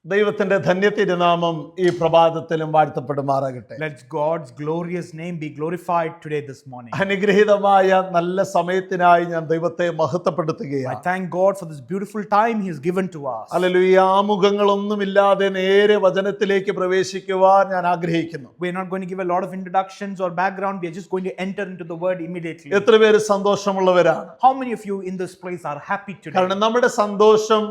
ദൈവത്തിന്റെ ധന്യതിരുനാമം ഈ പ്രഭാതത്തിലും വാഴ്ത്തപ്പെടുമാറാകട്ടെ. Let God's glorious name be glorified today this morning. അനുഗ്രഹീതമായ നല്ല സമയത്തിനായി ഞാൻ ദൈവത്തെ മഹത്വപ്പെടുത്തുകയാണ്. I thank God for this beautiful time He has given to us. Hallelujah. ആമുഖങ്ങളൊന്നുമില്ലാതെ നേരെ വചനത്തിലേക്ക് പ്രവേശിക്കുവാൻ ഞാൻ ആഗ്രഹിക്കുന്നു. We are not going to give a lot of introductions or background. We are just going to enter into the word immediately. എത്ര പേര് സന്തോഷമുള്ളവരാണ്? How many of you in this place are happy today? കാരണം നമ്മുടെ സന്തോഷം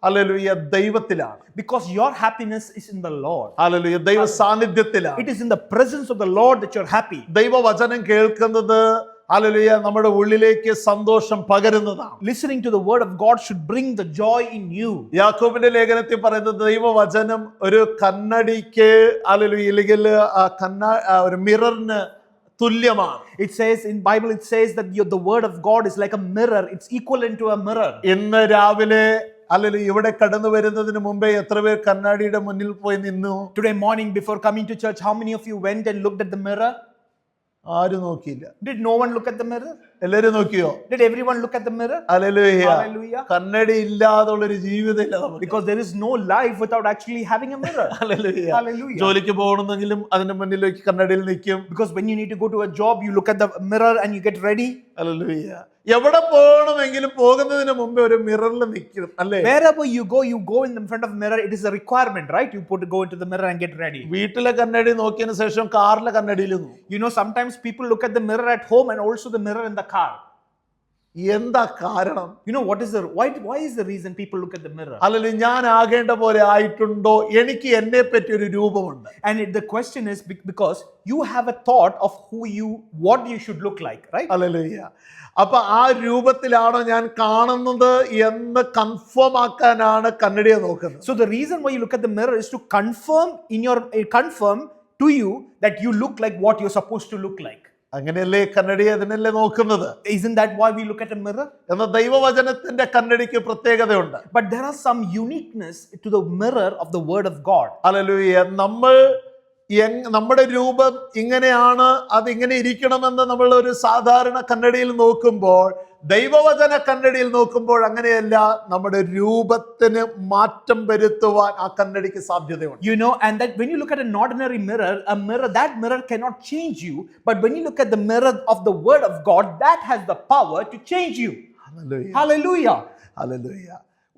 hallelujah ദൈവത്തിലാണ്. Because your happiness is in the Lord. Hallelujah ദൈവ സാന്നിധ്യത്തിലാണ്. It is in the presence of the Lord that you're happy. ദൈവവചനം കേൾക്കുന്നത് ഹല്ലേലൂയ നമ്മുടെ ഉള്ളിലേക്ക് സന്തോഷം പകരുന്നതാണ്. Listening to the word of God should bring the joy in you. യാക്കോബിന്റെ ലേഖനത്തിൽ പറയുന്നത് ദൈവവചനം ഒരു കണ്ണടിക്ക് ഹല്ലേലൂയ അല്ലെങ്കിൽ ഒരു മിററിന് തുല്യമാണ്. It says in Bible, it says that the word of God is like a mirror. It's equivalent to a mirror. ഇന്ന് രാവിലെ അല്ലെങ്കിൽ ഇവിടെ കടന്നു വരുന്നതിന് മുമ്പേ എത്ര പേർ കണ്ണാടിയുടെ മുന്നിൽ പോയി നിന്നു? Today morning before coming to church, how many of you went and looked at the mirror? ആരും നോക്കിയില്ല. Did no one look at the mirror? എല്ലാരും നോക്കിയോ? Did everyone look at the mirror? Hallelujah. Hallelujah. കണ്ണാടി ഇല്ലാതുള്ളൊരു ജീവിതമില്ല നമുക്ക്. Because there is no life without actually having a mirror. Hallelujah. Hallelujah. ജോലിക്ക് പോകണമെന്നെങ്കിലും അതിന്റെ മുന്നിലേക്ക് കണ്ണാടിയിൽ നിൽക്കും. Because when you need to go to a job, you look at the mirror and you get ready. Hallelujah. എവിടെ പോകണമെങ്കിലും പോകുന്നതിന് മുമ്പേ ഒരു മിററിൽ നിൽക്കും അല്ലേ? Wherever you go in front of the mirror. It is a requirement, right? You go into the mirror and get ready. വീട്ടിലെ കണ്ണാടി നോക്കിയതിനു ശേഷം കാറിലെ കണ്ണാടിയിൽ നോക്കും. You know, sometimes people look at the mirror at home and also the mirror in the car. എന്താ കാരണം? You know what is why is the reason people look at the mirror? അല്ലെങ്കിൽ ഞാൻ ആകേണ്ട പോലെ ആയിട്ടുണ്ടോ? എനിക്ക് എന്നെ പറ്റി ഒരു രൂപമുണ്ട്. And the question is because you have a thought of what you should look like, right? Hallelujah. അപ്പൊ ആ രൂപത്തിലാണോ ഞാൻ കാണുന്നത് എന്ന് കൺഫേം ആക്കാനാണ് കണ്ണടിയെ നോക്കുന്നത്. So the reason why you look at the mirror is to confirm to you that you look like what you're supposed to look like. അങ്ങനെയല്ലേ കണ്ണടിയെ അതിനല്ലേ നോക്കുന്നത്? Isn't that why we look at a mirror? എന്നാൽ ദൈവവചനത്തിന്റെ കണ്ണടിക്ക് പ്രത്യേകതയുണ്ട്. But there are some uniqueness to the mirror of the word of God. Hallelujah. നമ്മുടെ രൂപം ഇങ്ങനെയാണ്, അതിങ്ങനെ ഇരിക്കണമെന്ന് നമ്മൾ ഒരു സാധാരണ കണ്ണടിയിൽ നോക്കുമ്പോൾ, ദൈവവചന കണ്ണടിയിൽ നോക്കുമ്പോൾ അങ്ങനെയല്ല. നമ്മുടെ രൂപത്തിന് മാറ്റം വരുത്തുവാൻ ആ കണ്ണടിക്ക് സാധ്യതയുണ്ട്. You know, and that when you look at an ordinary mirror, that mirror cannot change you. But when you look at the mirror of the word of God, that has the power to change you. Hallelujah. Hallelujah. Hallelujah.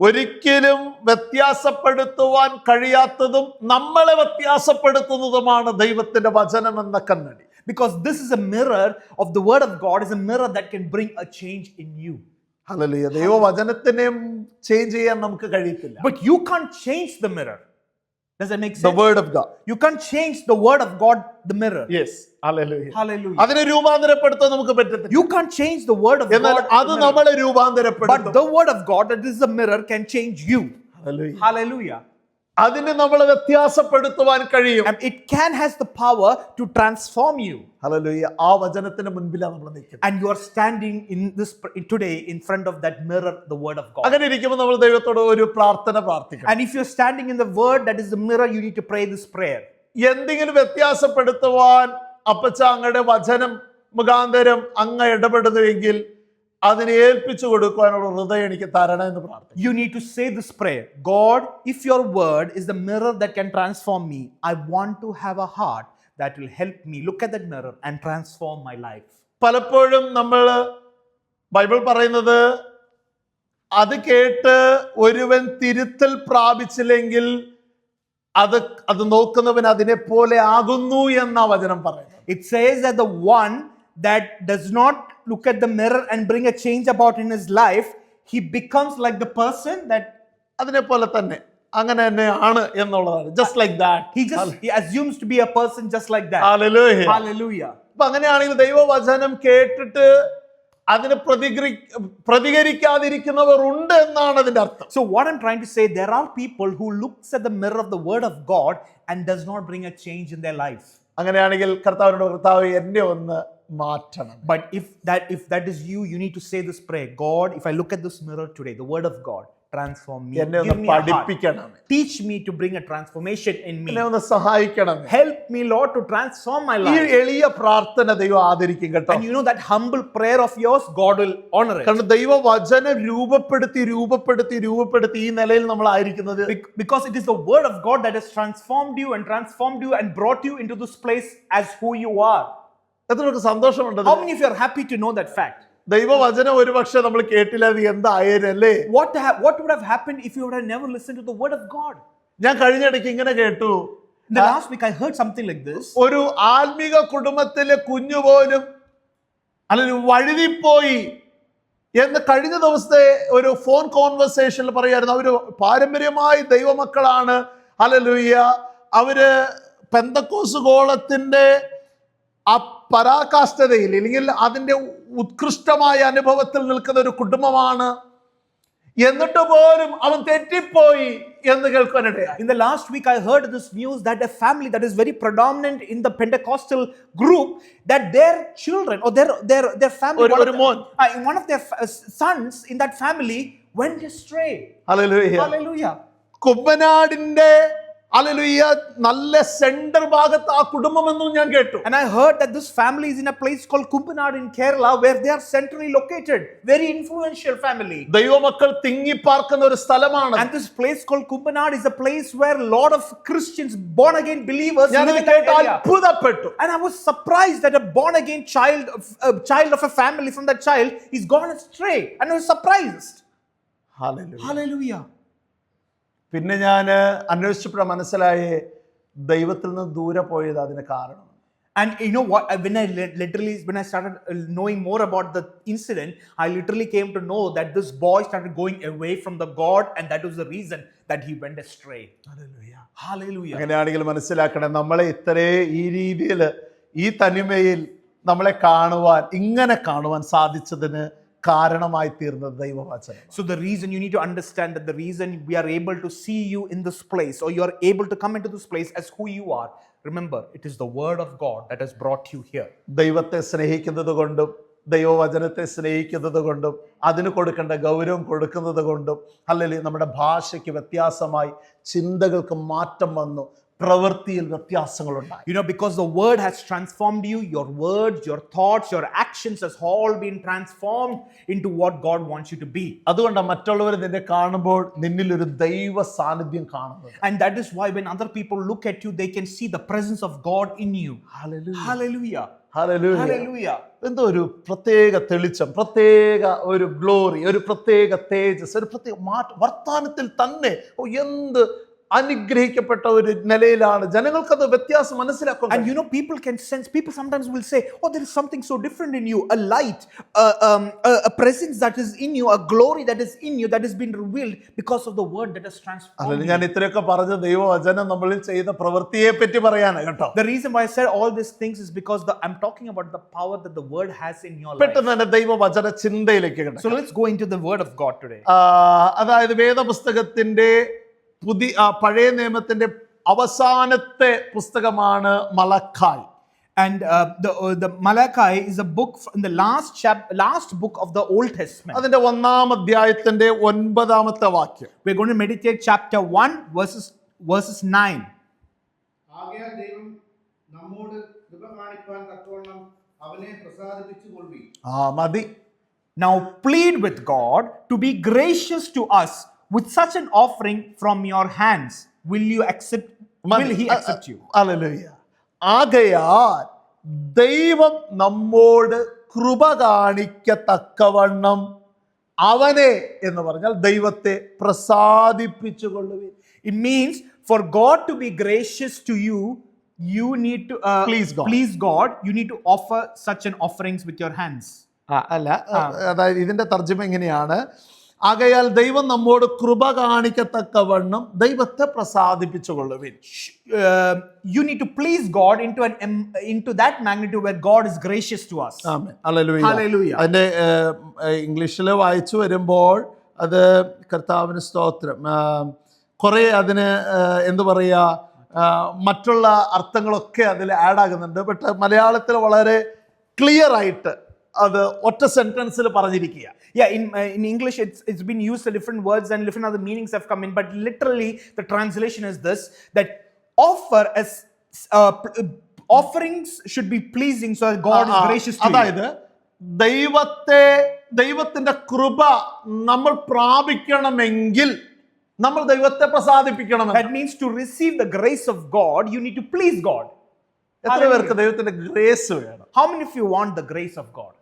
ഒരിക്കലും വ്യത്യാസപ്പെടുത്തുവാൻ കഴിയാത്തതും നമ്മളെ വ്യത്യാസപ്പെടുത്തുന്നതുമാണ് ദൈവത്തിന്റെ വചനം എന്ന കണ്ണടി. Because this is a mirror of the word of God, is a mirror that can bring a change in you. Hallelujah. ദൈവവചനത്തിനെ change ചെയ്യാൻ നമുക്ക് കഴിയത്തില്ല. But you can't change the mirror. Does that make sense? The word of God. You can't change the word of God, the mirror. Yes. Hallelujah. Hallelujah. അതിനെ രൂപാന്തരപ്പെടുത്താൻ നമുക്ക് പറ്റത്തില്ല. You can't change the word of എന്നാൽ God. അത് നമ്മളെ But രൂപാന്തരപ്പെടുത്തും. the word of God, that is the mirror, can change you. Hallelujah. Hallelujah. അതിനെ നമ്മളെ വ്യത്യാസപ്പെടുത്തുവാൻ കഴിയും. And it has the power to transform you. Hallelujah. ആ വചനത്തിന്റെ മുൻപിലാണ് നമ്മൾ നിൽക്കുന്നത്. And you are standing today in front of that mirror, the word of God. അങ്ങനെ ഇരിക്കുമ്പോൾ നമ്മൾ ദൈവത്തോട് ഒരു പ്രാർത്ഥന പ്രാർത്ഥിക്കണം. And if you're standing in the word that is the mirror, you need to pray this prayer. എന്തെങ്കിലും വ്യത്യാസപ്പെടുത്തുവാൻ അപ്പച്ച അങ്ങയുടെ വചനം മുഖാന്തരം അങ്ങ് ഇടപെടുന്നുവെങ്കിൽ അതിനെ ഏൽപ്പിച്ചു കൊടുക്കുവാനുള്ള ഹൃദയം എനിക്ക് തരണം എന്ന് പ്രാർത്ഥിക്കും. You need to say this prayer. God, if your word is the mirror that can transform me, I want to have a heart that will help me look at that mirror and transform my life. പലപ്പോഴും നമ്മൾ Bible പറയുന്നത് അത് കേട്ട് ഒരുവൻ തിരുത്തൽ പ്രാപിച്ചില്ലെങ്കിൽ അത് നോക്കുന്നവൻ അതിനെ പോലെ ആകുന്നു എന്ന വചനം പറയുന്നത്. It says that the one that does not look at the mirror and bring a change about in his life, he becomes like the person that അതിനെ പോലെ തന്നെ അങ്ങനെ തന്നെയാണ് എന്നുള്ളതാണ്. Just like that. He assumes to be a person just like that. Hallelujah. Hallelujah. അപ്പൊ അങ്ങനെയാണെങ്കിൽ ദൈവവചനം കേട്ടിട്ട് അതിന് പ്രതികരിക്കാതിരിക്കുന്നവർ ഉണ്ട് എന്നാണ് അതിന്റെ അർത്ഥം. So what I'm trying to say, there are people who looks at the mirror of the word of God and does not bring a change in their life. അങ്ങനെയാണെങ്കിൽ കർത്താവ് എന്നെ ഒന്ന് മാറ്റണം. But if that is you need to say this prayer. God, if I look at this mirror today, the word of God, transform me. എന്നെ ഒന്ന് Give me a heart. പഠിപ്പിക്കണം, Teach me to bring a transformation in me. എന്നെ ഒന്ന് സഹായിക്കണം. Help me, Lord, to transform my ഈ life. എളിയ പ്രാർത്ഥന ദൈവം ആദരിക്കും കേട്ടോ. And you know that humble prayer of yours, God will honor it. കാരണം ദൈവവചനം രൂപപ്പെടുത്തി ഈ നിലയിൽ നമ്മൾ ആയിരിക്കുന്നത് Because it is the word of God that has transformed you and brought you into this place as who you are. എത്രയൊക്കെ സന്തോഷമുണ്ട്. How many of you are happy to know that fact? ദൈവവചനം ഒരുപക്ഷെ നമ്മൾ കേട്ടില്ല, അത് എന്തായാലേ. What would have happened if you would have never listened to the word of God? ഞാൻ കഴിഞ്ഞിടയ്ക്ക് ഇങ്ങനെ കേട്ടു, In the last week I heard something like this. ഒരു ആത്മീക കുടുംബത്തിലെ കുഞ്ഞു പോലും അല്ലെങ്കിൽ വഴുതിപ്പോയി എന്ന് കഴിഞ്ഞ ദിവസത്തെ ഒരു ഫോൺ കോൺവെർസേഷനിൽ പറയായിരുന്നു. അവര് പാരമ്പര്യമായി ദൈവമക്കളാണ്, ഹല്ലേലൂയ, അവര് പെന്തക്കോസ് ഗോളത്തിന്റെ ആ പരാകാഷ്ഠതയിൽ അല്ലെങ്കിൽ അതിന്റെ ഉത്കൃഷ്ടമായ അനുഭവത്തിൽ നിൽക്കുന്ന ഒരു കുടുംബമാണ്, എന്നിട്ട് പോലും അവൻ തെറ്റിപ്പോയി എന്ന് കേൾക്കാനിടയായി. In the last week I heard this news that a family that is very predominant in the Pentecostal group, that their children or their family, one of their sons in that family went astray. Hallelujah. Hallelujah. കുമ്പനാടിന്റെ hallelujah നല്ല centre ഭാഗത്ത് ആ കുടുംബമെന്നും ഞാൻ കേട്ടു. And I heard that this family is in a place called Kumpanad in Kerala, where they are centrally located. Very influential family. ദൈവമക്കൾ തിങ്ങിപ്പാർക്കുന്ന ഒരു സ്ഥലമാണ്. And this place called Kumpanad is a place where a lot of Christians, born again believers, ഞാൻ live ഇത് in that കേട്ട് area. അത്ഭുതപ്പെട്ടു. And I was surprised that a born again child of a family, from that child, is gone astray. And I was surprised. Hallelujah. Hallelujah. പിന്നെ ഞാൻ അന്വേഷിച്ചപ്പോഴാണ് മനസ്സിലായേ ദൈവത്തിൽ നിന്ന് ദൂരെ പോയത് അതിന് കാരണം. And you know what? When I started knowing more about the incident, I literally came to know that this boy started going away from the God, and that was the reason that he went astray. Hallelujah. അങ്ങനെയാണെങ്കിൽ മനസ്സിലാക്കണം, നമ്മളെ ഇത്രേ ഈ രീതിയിൽ ഈ തനിമയിൽ നമ്മളെ കാണുവാൻ, ഇങ്ങനെ കാണുവാൻ സാധിച്ചതിന് കാരണമായി തീർന്നത് ദൈവവചനം. So the reason you need to understand that the reason we are able to see you in this place, or you are able to come into this place as who you are, remember, it is the word of God that has brought you here. ദൈവത്തെ സ്നേഹിക്കുന്നത് കൊണ്ടും ദൈവവചനത്തെ സ്നേഹിക്കുന്നത് കൊണ്ടും അതിന് കൊടുക്കേണ്ട ഗൗരവം കൊടുക്കുന്നത് കൊണ്ടും അല്ലെങ്കിൽ നമ്മുടെ ഭാഷയ്ക്ക് വ്യത്യാസമായി ചിന്തകൾക്ക് മാറ്റം വന്നു, പ്രവൃത്തിയിൽ വ്യത്യാസങ്ങളുണ്ടായി. You know, because the word has transformed you, your words, your thoughts, your actions has all been transformed into what God wants you to be. അതുകൊണ്ട് മറ്റുള്ളവർ നിന്നെ കാണുമ്പോൾ നിന്നിൽ ഒരു ദൈവ സാന്നിധ്യം കാണുന്നത്. And that is why when other people look at you, they can see the presence of God in you. Hallelujah. Hallelujah. Hallelujah. Hallelujah. എന്തോ ഒരു പ്രത്യേക തെളിച്ചം, പ്രത്യേക ഒരു ഗ്ലോറി, ഒരു പ്രത്യേക തേജസ്, ഒരു പ്രത്യേക വർത്താനത്തിൽ തന്നെ എന്ത് അനുഗ്രഹിക്കപ്പെട്ട ഒരു നിലയിലാണ്. ജനങ്ങൾക്കത് വ്യത്യാസം മനസ്സിലാക്കും. And you know, people can sense, people sometimes will say, oh, there is something so different in you, a light, a presence that is in you, a glory that is in you, that has been revealed because of the word that has transformed you. ഞാൻ ഇത്രയൊക്കെ പറഞ്ഞ ദൈവവചനം നമ്മളിൽ ചെയ്ത പ്രവൃത്തിയെ പറ്റി പറയാനാണ് കേട്ടോ. The reason why I said all these things is because I'm talking about the power that the word has in your life. പെട്ടെന്ന് തന്നെ ദൈവവചന ചിന്തയിലേക്ക് കിടക്കാം. So let's go into the word of God today. അതായത് വേദപുസ്തകത്തിന്റെ പഴയ നിയമത്തിന്റെ അവസാനത്തെ പുസ്തകമാണ് മലക്കായി. And the Malachi is a book in the last book of the Old Testament. അതിന്റെ 1-ാം അധ്യായത്തിന്റെ 9-ാമത്തെ വാക്യം. We're going to meditate chapter 1 verses 9. ആകയാൽ ദൈവം നമ്മോട് കൃപ കാണിപ്പാൻ തക്കവണ്ണം അവനെ പ്രസാദിപ്പിച്ചുകൊള്ളുവീൻ. മതി. Now plead with God to be gracious to us with such an offering from your hands. Will he accept you? Hallelujah. ആകയാൽ ദൈവം നമ്മോട് കൃപ കാണിക്കത്തക്കവണ്ണം അവനെ എന്ന് പറഞ്ഞാൽ ദൈവത്തെ പ്രസാദിപ്പിച്ചുകൊള്ളുവിൻ. It means for God to be gracious to you, you need to please God. You need to offer such an offerings with your hands. അതായത് ഇതിന്റെ തർജ്ജമ എങ്ങനെയാണ്? ആകയാൽ ദൈവം നമ്മോട് കൃപ കാണിക്കത്തക്കവണ്ണം ദൈവത്തെ പ്രസാദിപ്പിച്ചുകൊള്ളുവിൻ. You need to please God into that magnitude where God is gracious to us. Amen. Hallelujah. Hallelujah. അതിന്റെ ഇംഗ്ലീഷിൽ വായിച്ചു വരുമ്പോൾ അത് കർത്താവിന് സ്തോത്രം, കുറെ അതിന് എന്തു പറയാ, മറ്റുള്ള അർത്ഥങ്ങളൊക്കെ അതിൽ ആഡ് ആകുന്നുണ്ട്. ബട്ട് മലയാളത്തിൽ വളരെ ക്ലിയർ ആയിട്ട് അത് ഒറ്റ സെന്റൻസിൽ പറഞ്ഞിരിക്കുക. Yeah, in English, it's been used in different words and different other meanings have come in. But literally, the translation is this: that offerings should be pleasing, so that God is gracious to you. അതായത് ദൈവത്തിന്റെ കൃപ നമ്മൾ പ്രാപിക്കണമെങ്കിൽ നമ്മൾ ദൈവത്തെ പ്രസാദിപ്പിക്കണം. That means to receive the grace of God, you need to please God. എത്ര പേർക്ക് ദൈവത്തിന്റെ grace വേണം? How many of you want the grace of God?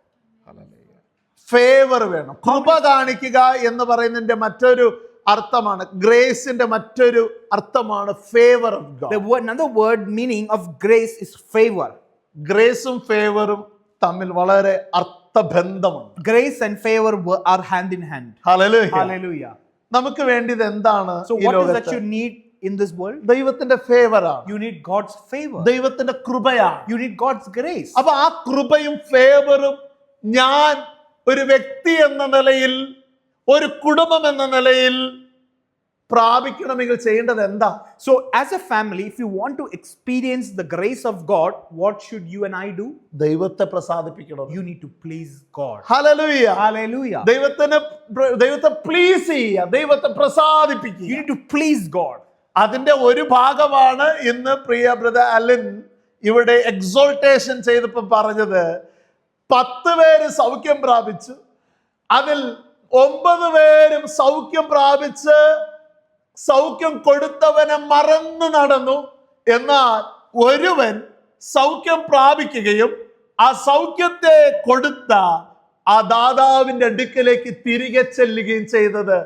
Favour വേണം. കൃപ കാണിക്കുക എന്ന് പറയുന്നതിന്റെ മറ്റൊരു അർത്ഥമാണ്, ഗ്രേസിന്റെ മറ്റൊരു അർത്ഥമാണ് favour of God. Another word meaning of grace is favor. ഗ്രേസും ഫേവറും തമ്മിൽ വളരെ അർത്ഥബന്ധമുണ്ട്. Grace and favor are hand in hand. Hallelujah. Hallelujah. നമുക്ക് വേണ്ടിയത് എന്താണ്? So what is that you need in this world? ദൈവത്തിന്റെ ഫേവറാണ്. You need God's favor. ദൈവത്തിന്റെ കൃപയാണ്. You need God's grace. അപ്പൊ ആ കൃപയും ഫേവറും ഞാൻ ഒരു വ്യക്തി എന്ന നിലയിൽ, ഒരു കുടുംബം എന്ന നിലയിൽ പ്രാപിക്കണമെങ്കിൽ ചെയ്യേണ്ടത് എന്താ? So as a family, if you want to experience the grace of God, what should you and I do? ദൈവത്തെ പ്രസാദിപ്പിക്കണം. You need to please God. Hallelujah. Hallelujah. ദൈവത്തെ പ്ലീസ് ചെയ്യുക, ദൈവത്തെ പ്രസാദിപ്പിക്കുക. You need to please God. അതിന്റെ ഒരു ഭാഗമാണ് ഇന്ന് പ്രിയ brother Allen ഇവിടെ exaltation ചെയ്തപ്പോൾ പറഞ്ഞത്. 10 പേര് സൗഖ്യം പ്രാപിച്ചു, അതിൽ 9 പേരും സൗഖ്യം പ്രാപിച്ച് സൗഖ്യം കൊടുത്തവനെ മറന്നു നടന്നു. എന്നാൽ ഒരുവൻ സൗഖ്യം പ്രാപിക്കുകയും ആ സൗഖ്യത്തെ കൊടുത്ത ആ ദാതാവിന്റെ അടുക്കലേക്ക് തിരികെ ചെല്ലുകയും ചെയ്തത്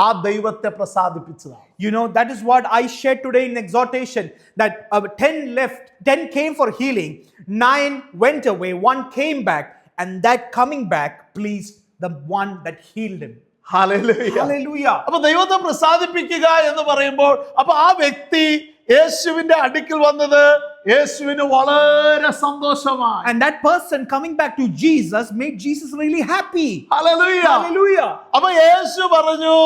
ആ ദൈവത്തെ പ്രസാദിപ്പിച്ചതാണ്. You know, that is what I shared today in exhortation, that 10 left, 10 came for healing, 9 went away, 1 came back, and that coming back pleased the one that healed him. Hallelujah. Hallelujah. അപ്പൊ ദൈവത്തെ പ്രസാദിപ്പിക്കുക എന്ന് പറയുമ്പോൾ അപ്പൊ ആ വ്യക്തി യേശുവിന്റെ അടുക്കൽ വന്നത് യേശുവിന് വളരെ സന്തോഷമായി. And that person coming back to Jesus made Jesus really happy. Hallelujah. Hallelujah. അപ്പൊ യേശു പറഞ്ഞു,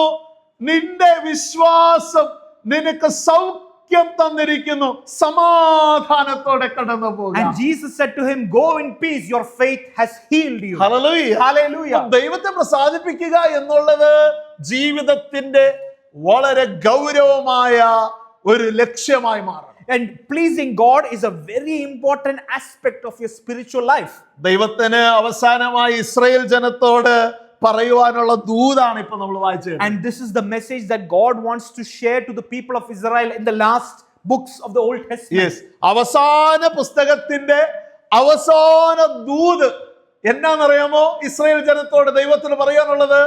നിന്റെ വിശ്വാസം നിനക്ക് സൗഖ്യം തന്നിരിക്കുന്നു, സമാധാനത്തോടെ കടന്നു പോകുക. And Jesus said to him, go in peace, your faith has healed you. Hallelujah. Hallelujah. ദൈവത്തെ പ്രസാദിപ്പിക്കുക എന്നുള്ളത് ജീവിതത്തിന്റെ വളരെ ഗൗരവമായ ഒരു ലക്ഷ്യമായി മാറണം. And pleasing God is a very important aspect of your spiritual life. ദൈവത്തിന് അവസാനമായി ഇസ്രായേൽ ജനത്തോട് പറയുവാനുള്ള ദൂതാണ് ഇപ്പൊ നമ്മൾ വായിച്ചത്. And this is the message that God wants to share to the people of Israel in the last books of the Old Testament. Yes, അവസാന പുസ്തകത്തിന്റെ അവസാന ദൂത് എന്നാന്നറിയാമോ? Israel ജനത്തോട് ദൈവത്തിന് പറയാനുള്ളത്,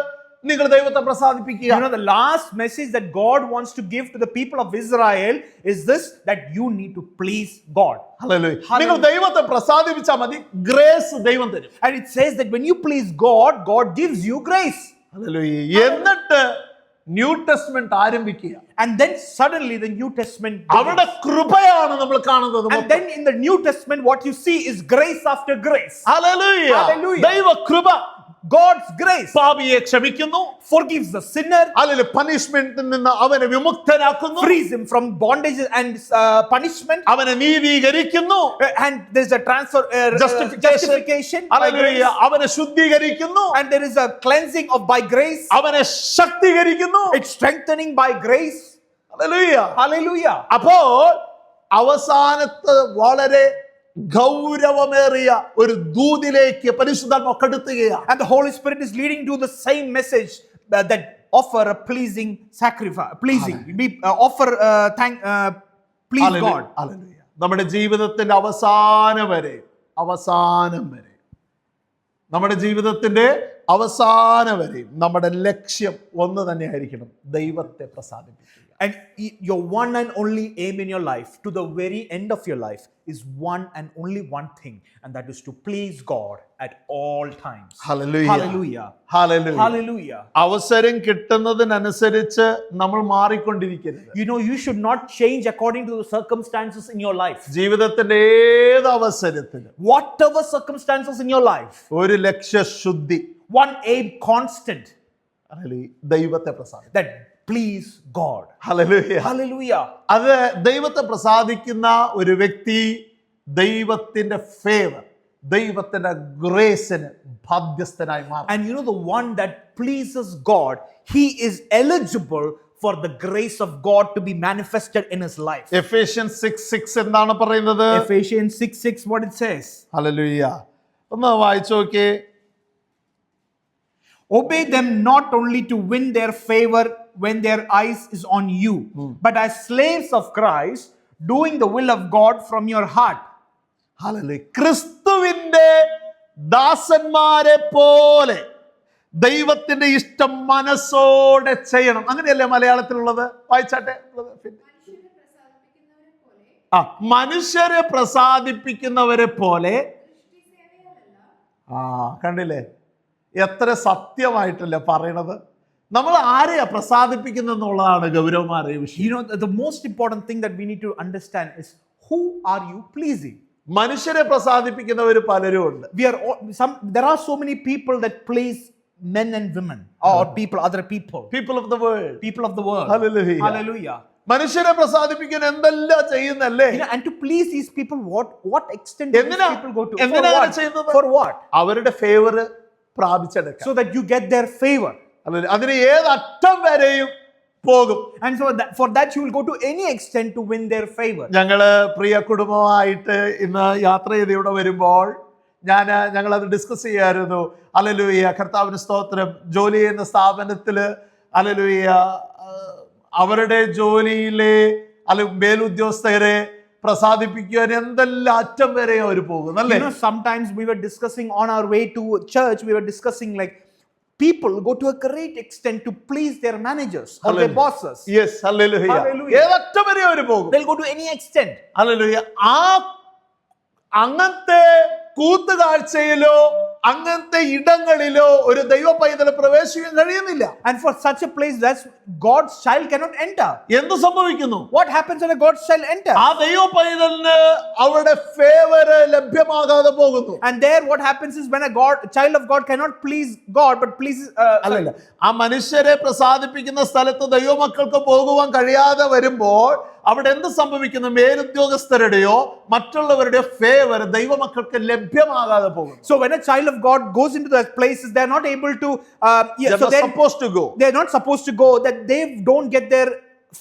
നിങ്ങൾ ദൈവത്തെ പ്രസാദിപ്പിക്കുക. You know, the last message that God wants to give to the people of Israel is this, that you need to please God. Hallelujah. നിങ്ങൾ ദൈവത്തെ പ്രസാദിപ്പിച്ചാൽ മതി, ഗ്രേസ് ദൈവം തരും. And it says that when you please God, God gives you grace. Hallelujah. എന്നിട്ട് new testament ആരംഭിക്കുക. And then suddenly the New Testament begins. അവിടെ കൃപയാണ് നമ്മൾ കാണുന്നത്. And then in the New Testament what you see is grace after grace. Hallelujah. Hallelujah. ദൈവ കൃപ, God's grace പാപിയെ ക്ഷമിക്കുന്നു, forgives the sinner, അല്ലെങ്കിൽ പണിഷ്മെന്റിൽ നിന്ന് അവനെ വിമുക്തനാക്കുന്നു, frees him from bondage and punishment, അവനെ നീതീകരിക്കുന്നു, and there's a transfer justification by hallelujah, grace, അവനെ ശുദ്ധീകരിക്കുന്നു, and there is a cleansing of by grace, അവനെ ശക്തീകരിക്കുന്നു. it's strengthening by grace. Hallelujah. Hallelujah. അപ്പോൾ അവസാനത്ത് വളരെ ഗൗരവമേറിയ ഒരു ദൂതിലേക്ക് പരിശുദ്ധാത്മാവ് കടത്തുകയാണ്. And the Holy Spirit is leading to the same message, that offer a pleasing sacrifice, pleasing offer please hallelujah. God. Hallelujah. നമ്മുടെ ജീവിതത്തിന്റെ അവസാനം വരെ നമ്മുടെ ജീവിതത്തിന്റെ അവസാനം വരെ നമ്മുടെ ലക്ഷ്യം ഒന്ന് തന്നെയായിരിക്കണം, ദൈവത്തെ പ്രസാദിപ്പിക്കുക. And your one and only aim in your life, to the very end of your life, is one and only one thing, and that is to please God at all times. Hallelujah. Hallelujah. Hallelujah. Hallelujah. അവസരം കിട്ടുന്നതിനനുസരിച്ച് നമ്മൾ മാറിക്കൊണ്ടിരിക്കരുത്. You know, you should not change according to the circumstances in your life. ജീവിതത്തിന്റെ ഏത് അവസരത്തിലും Whatever circumstances in your life, ഒരു ലക്ഷ്യശുദ്ധി, one aim constant, ദൈവത്തെ പ്രസാദിക്കും. that please God. Hallelujah. Hallelujah. അത് ദൈവത്തെ പ്രസാദിക്കുന്ന ഒരു വ്യക്തി ദൈവത്തിന്റെ ഫേവർ, ദൈവത്തിന്റെ ഗ്രേസിന് ബാധ്യസ്ഥനായി മാറും. And you know, the one that pleases God, he is eligible for the grace of God to be manifested in his life. Ephesians 6:6 എന്താണ് പറയുന്നത്? Ephesians 6:6, what it says. Hallelujah. ഒന്ന് വായിച്ചു നോക്കിയേ. Obey them not only to win their favor when their eyes is on you, but as slaves of Christ, doing the will of God from your heart. Hallelujah. ക്രിസ്തുവിന്റെ ദാസന്മാരെ പോലെ ദൈവത്തിന്റെ ഇഷ്ടം മനസ്സോടെ ചെയ്യണം. അങ്ങനെയല്ലേ മലയാളത്തിലുള്ളത്? വായിച്ചാട്ടെ. മനുഷ്യരെ പ്രസാദിപ്പിക്കുന്നവരെ പോലെ. കണ്ടില്ലേ എത്ര സത്യമായിട്ടല്ലേ പറയണത്? നമ്മൾ ആരെയാ പ്രസാദിപ്പിക്കുന്നുള്ളതാണ് ഗൗരവമായ വിഷയം. You know, the most important thing that we need to understand is, who are you pleasing? മനുഷ്യരെ പ്രസാദിപ്പിക്കുന്നവർ പലരും ഉണ്ട്. There are so many people that please men and women, or other people of the world. Hallelujah. Hallelujah. മനുഷ്യരെ പ്രസാദിപ്പിക്കാൻ എന്തെല്ലാം ചെയ്യുന്നല്ലേ? You know, and to please these people, what extent do these people go to? For what? അവരുടെ favour പ്രാപിച്ചെടുക്കാൻ. So that you get their favor. അതിന് ഏത് അറ്റം വരെയും പോകും. And so for that you will go to any extent to win their favor. ഞങ്ങള് പ്രിയ കുടുംബമായിട്ട് ഇന്ന് യാത്ര ചെയ്ത് ഇവിടെ വരുമ്പോൾ ഞങ്ങളത് ഡിസ്കസ് ചെയ്യായിരുന്നു. ഹല്ലേലൂയ, കർത്താവിന് സ്തോത്രം. ജോലി ചെയ്യുന്ന സ്ഥാപനത്തില് ഹല്ലേലൂയ അവരുടെ ജോലിയിലെ മേലുദ്യോഗസ്ഥരെ പ്രസാദിപ്പിക്കുവാൻ എന്തെല്ലാം അറ്റം വരെ അവർ പോകും അല്ലേ? You know, sometimes we were discussing on our way to church, we were discussing like people go to a great extent to please their managers or their bosses. Yes, hallelujah. Hallelujah. ഏതറ്റം വരെ അവർ പോകും. They'll go to any extent. Hallelujah. അങ്ങനത്തെ കൂത്തുകാഴ്ചയിലോ അങ്ങനത്തെ ഇടങ്ങളിലോ ഒരു ദൈവ പൈതൽ പ്രവേശിക്കാൻ കഴിയുന്നില്ല. And for such a place, that's God's child cannot enter. എന്ത് സംഭവിക്കുന്നു? What happens when a God's child enters? ആ ദൈവ പൈതലിന് അവരുടെ ഫേവർ ലഭ്യമാകാതെ പോകുന്നു. And there what happens is, when a child of God cannot please God but pleases അല്ലല്ല, ആ മനുഷ്യരെ പ്രസാദിപ്പിക്കുന്ന സ്ഥലത്ത് ദൈവമക്കൾക്ക് പോകുവാൻ കഴിയാതെ വരുമ്പോൾ അവിടെ എന്ത് സംഭവിക്കുന്നു? മേലുദ്യോഗസ്ഥരുടെയോ മറ്റുള്ളവരുടെ ഫേവർ ദൈവമക്കൾക്ക് ലഭ്യമാകാതെ പോകും. So when a child of God goes into those places, they are not able to supposed to go. They are not supposed to go, that they don't get their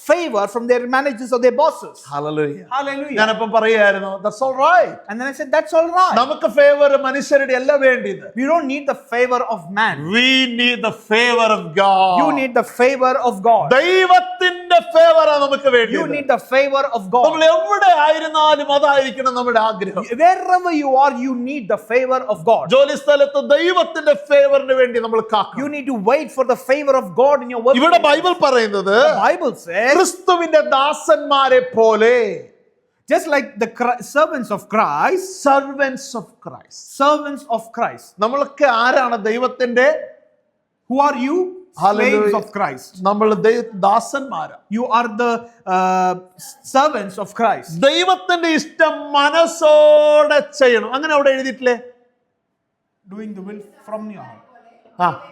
favor from their managers or their bosses. Hallelujah. Hallelujah. ഞാനപ്പം പറയായിരുന്നു, that's all right. And then I said, that's all right. നമുക്ക് favour മനുഷ്യരുടെ അല്ല വേണ്ടിയത്. We don't need the favor of man. We need the favor of God. You need the favor of God. ദൈവത്തിന്റെ favour നമുക്ക് വേണ്ടിയത്. You need the favor of God. നമ്മൾ എവിടെ ആയിരുന്നാലും അതായിരിക്കണം നമ്മുടെ ആഗ്രഹം. Wherever you are, you need the favor of God. ജോലി സ്ഥലത്ത് ദൈവത്തിന്റെ ഫേവറിന് വേണ്ടി നമ്മൾ കാക്കണം. You need to wait for the favor of God in your work. ഇവിടെ ബൈബിൾ പറയുന്നത്, The Bible says, ക്രിസ്തുവിന്റെ ദാസന്മാരെ പോലെ, just like the servants of Christ, servants of Christ. നമ്മളൊക്കെ ആരാണ്? ദൈവത്തിന്റെ. Who are you? Slaves of Christ. നമ്മൾ ദാസന്മാരാ. You are the servants of Christ. ദൈവത്തിന്റെ ഇഷ്ടം മനസ്സോടെ ചെയ്യണം. അങ്ങനെ അവിടെ എഴുതിയിട്ടില്ലേ? Doing the will from your heart.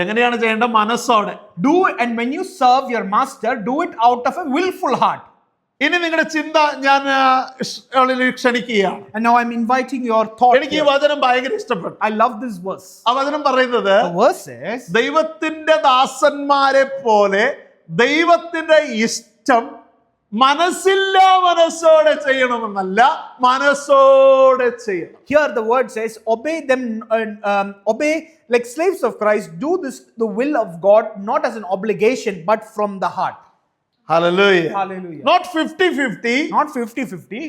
എങ്ങനെയാണ് ചെയ്യേണ്ടത്? മനസ്സോടെ. Do, and when you serve your master, do it out of a willful heart. ഇനി നിങ്ങളുടെ ചിന്ത ഞാൻ ക്ഷണിക്കുകയാണ്. And now I'm inviting your thought. എനിക്ക് ഈ വചനം ഭയങ്കര ഇഷ്ടപ്പെട്ടു. I love this verse. ആ വചനം പറയുന്നത്, The verse says, ദൈവത്തിന്റെ ദാസന്മാരെ പോലെ ദൈവത്തിന്റെ ഇഷ്ടം മനസ്സില്ലാ മനസ്സോടെ ചെയ്യണമെന്നല്ല, മനസ്സോടെ ചെയ്യണം. Here the word says, obey them, obey like slaves of Christ, do this the will of God, not as an obligation but from the heart. Hallelujah. Hallelujah. Not 50-50, Not 50-50,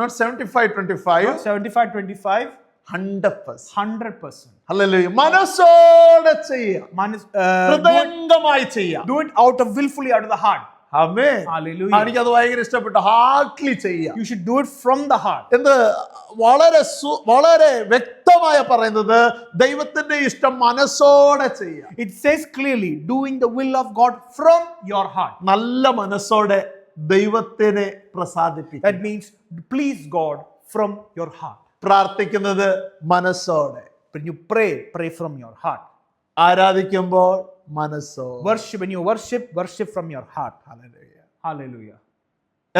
not 75-25, not 75-25, 100%. 100%. Hallelujah. മനസ്സോടെ ചെയ്യാം. ഹൃദയംഗമായി ചെയ്യാം. Do it out of willfully out of the heart. Amen. Hallelujah. എനിക്കത് ഭയങ്കര ഇഷ്ടപ്പെട്ടു. Hartley ചെയ്യാം. You should do it from the heart. എന്ത് വളരെ വ്യക്തമായ പറയുന്നത്, ദൈവത്തിന്റെ ഇഷ്ടം മനസ്സോടെ ചെയ്യാം. It says clearly, doing the will of God from your heart. നല്ല മനസ്സോടെ ദൈവത്തിനെ പ്രസാദിപ്പിക്കുക. That means please God from your heart. പ്രാർത്ഥിക്കുന്നത് മനസ്സോടെ. When you pray, pray from your heart. ആരാധിക്കുമ്പോൾ മനസ്സോ. Worship, when you worship from your heart. Hallelujah. Hallelujah.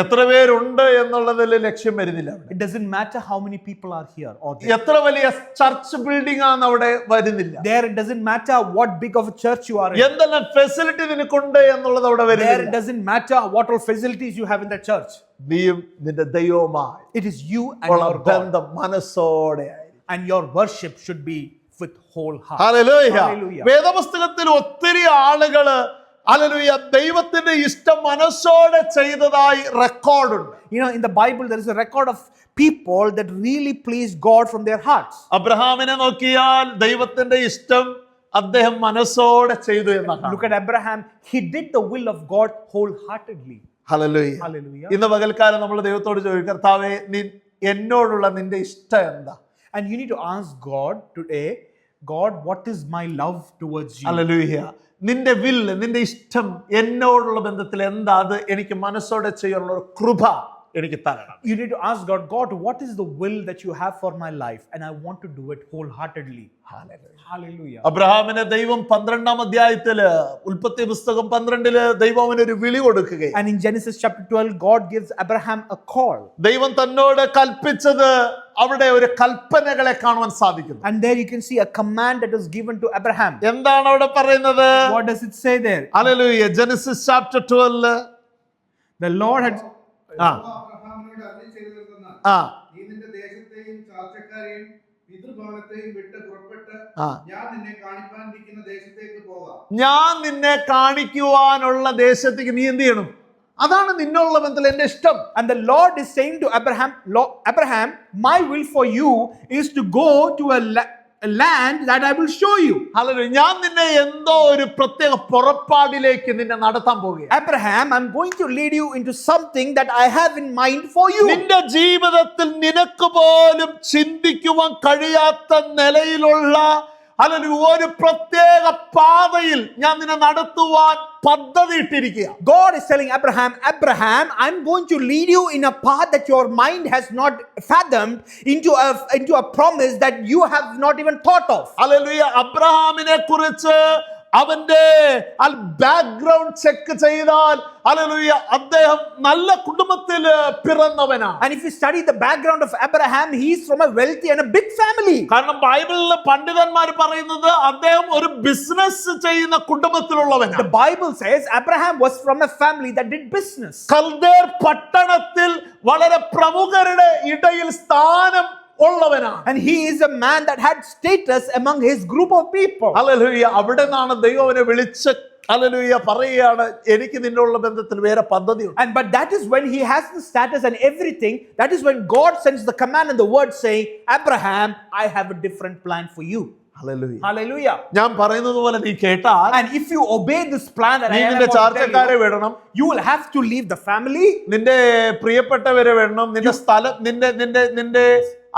എത്ര പേരുണ്ട് എന്നുള്ളതിൽ ലക്ഷ്യം വരുന്നില്ല അവിടെ. It doesn't matter how many people are here or there. എത്ര വലിയ ചർച്ച് ബിൽഡിംഗ് ആണെന്ന് അവിടെ വരുന്നില്ല. There it doesn't matter what big of a church you are in. എന്തെല്ലാം ഫെസിലിറ്റി നിനക്കുണ്ട് എന്നുള്ളത് അവിടെ There it വരുന്നില്ല. doesn't matter what all facilities you have in the church. നീയും നിന്റെ ദൈവവുമായി It is you and ഉള്ള your God. ബന്ധം മനസ്സോടെ ആയിരിക്കും. And your worship should be with whole heart. Hallelujah. Hallelujah. വേദപുസ്തകത്തിൽ ഒത്തിരി ആളുകള് ഹല്ലേലൂയ ദൈവത്തിന്റെ ഇഷ്ടം മനസ്സോടെ ചെയ്തതായി റെക്കോർഡുണ്ട്. You know, in the Bible, there is a record of people that really pleased God from their hearts. അബ്രഹാമിനെ നോക്കിയാൽ ദൈവത്തിന്റെ ഇഷ്ടം അദ്ദേഹം മനസ്സോടെ ചെയ്തു എന്നാണ്. Look at Abraham. He did the will of God wholeheartedly. Hallelujah. Hallelujah. ഇന്ന് പകൽക്കാലം നമ്മൾ ദൈവത്തോട് ചോദിക്കും, കർത്താവേ എന്നോടുള്ള നിന്റെ ഇഷ്ടം എന്താ? And you need to ask God today, God, what is my love towards you? Hallelujah. നിന്റെ വില്ല്, നിന്റെ ഇഷ്ടം എന്നോടുള്ള ബന്ധത്തിൽ എന്താ? അത് എനിക്ക് മനസ്സോടെ ചെയ്യാനുള്ള ഒരു കൃപ എനിക്ക് തരണം. You need to ask God, God, what is the will that you have for my life? And I want to do it wholeheartedly. Hallelujah. അബ്രഹാമിനെ ദൈവം 12-ാം അധ്യായത്തില് ഉൽപ്പത്തി പുസ്തകം 12-ല് ദൈവം അവനൊരു വിളി കൊടുക്കുകയാണ്. And in Genesis chapter 12, God gives Abraham a call. ദൈവം തന്നോട് കൽപ്പിച്ചത് അവിടെ ഒരു കൽപ്പനകളെ കാണുവാൻ സാധിക്കുന്നു. And there you can see a command that was given to Abraham. എന്താണ് അവിടെ പറയുന്നത്? What does it say there? Hallelujah. Genesis chapter 12. The Lord had അബ്രഹാമിനോട് അരുളി ചെയ്തതെന്നാൽ, നീ നിന്റെ ദേശത്തെയും ചാർച്ചക്കാരെയും പിതൃഭവനത്തെയും വിട്ട് പുറപ്പെട്ട് ഞാൻ നിന്നെ കാണിപ്പാനിരിക്കുന്ന ദേശത്തേക്ക് പോകാം. ഞാൻ നിന്നെ കാണിക്കുവാനുള്ള ദേശത്തേക്ക് നീ എന്ത് ചെയ്യണം? അതാണ് നിന്നുള്ള ബന്ധത്തിൽ എന്റെ ഇഷ്ടം. And the Lord is saying to Abraham, my will for you is to go to a land that I will show you. Hallelujah. ഞാൻ നിന്നെ എന്തോ ഒരു പ്രത്യേക പുറപ്പാടിലേക്ക് നിന്നെ നടത്താൻ പോവുകയാണ്. Abraham, I'm going to lead you into something that I have in mind for you. നിന്റെ ജീവിതത്തിൽ നിനക്ക് പോലും ചിന്തിക്കുവാൻ കഴിയാത്ത നിലയിലുള്ള ഹല്ലേലൂയ ഒരു പ്രത്യേക പാതയിൽ ഞാൻ നിന്നെ നടത്തുവാൻ പദ്ധതി ഇട്ടിരിക്കുക. God is telling Abraham, I'm going to lead you in a path that your mind has not fathomed, into a promise that you have not even thought of. Hallelujah. അബ്രഹാമിനെ കുറിച്ച് അവന്റെ ബാക്ക്ഗ്രൗണ്ട് ചെക്ക് ചെയ്താൽ hallelujah അദ്ദേഹം നല്ല കുടുംബത്തിൽ പിറന്നവനാണ്. And if you study the background of Abraham, he is from a wealthy and a big family. കാരണം ബൈബിളിൽ പണ്ഡിതന്മാർ പറയുന്നത് അദ്ദേഹം ഒരു ബിസിനസ് ചെയ്യുന്ന കുടുംബത്തിലുള്ളവനാണ്. The Bible says Abraham was from a family that did business. കൽദേർ പട്ടണത്തിൽ വളരെ പ്രമുഖരുടെ ഇടയിൽ സ്ഥാനം ഉള്ളവനാണ്. And he is a man that had status among his group of people. Hallelujah. അവിടെ നിന്നാണ് ദൈവം അവനെ വിളിച്ച് ഹല്ലേലൂയ പറയുകയാണ്, എനിക്ക് നിന്നുള്ള ബന്ധത്തിൽ വേറെ പദ്ധതിയുണ്ട്. And but that is when he has the status and everything, that is when God sends the command and the word saying, Abraham, I have a different plan for you. Hallelujah. Hallelujah. ഞാൻ പറയുന്നത് പോലെ നീ കേട്ടാൽ And if you obey this plan that നീ I am നിന്റെ about to tell ചാർച്ചക്കാരെ you, വിടണം, you will have to leave the family. നിന്റെ പ്രിയപ്പെട്ടവരെ വിടണം, നിന്റെ സ്ഥലം നിന്റെ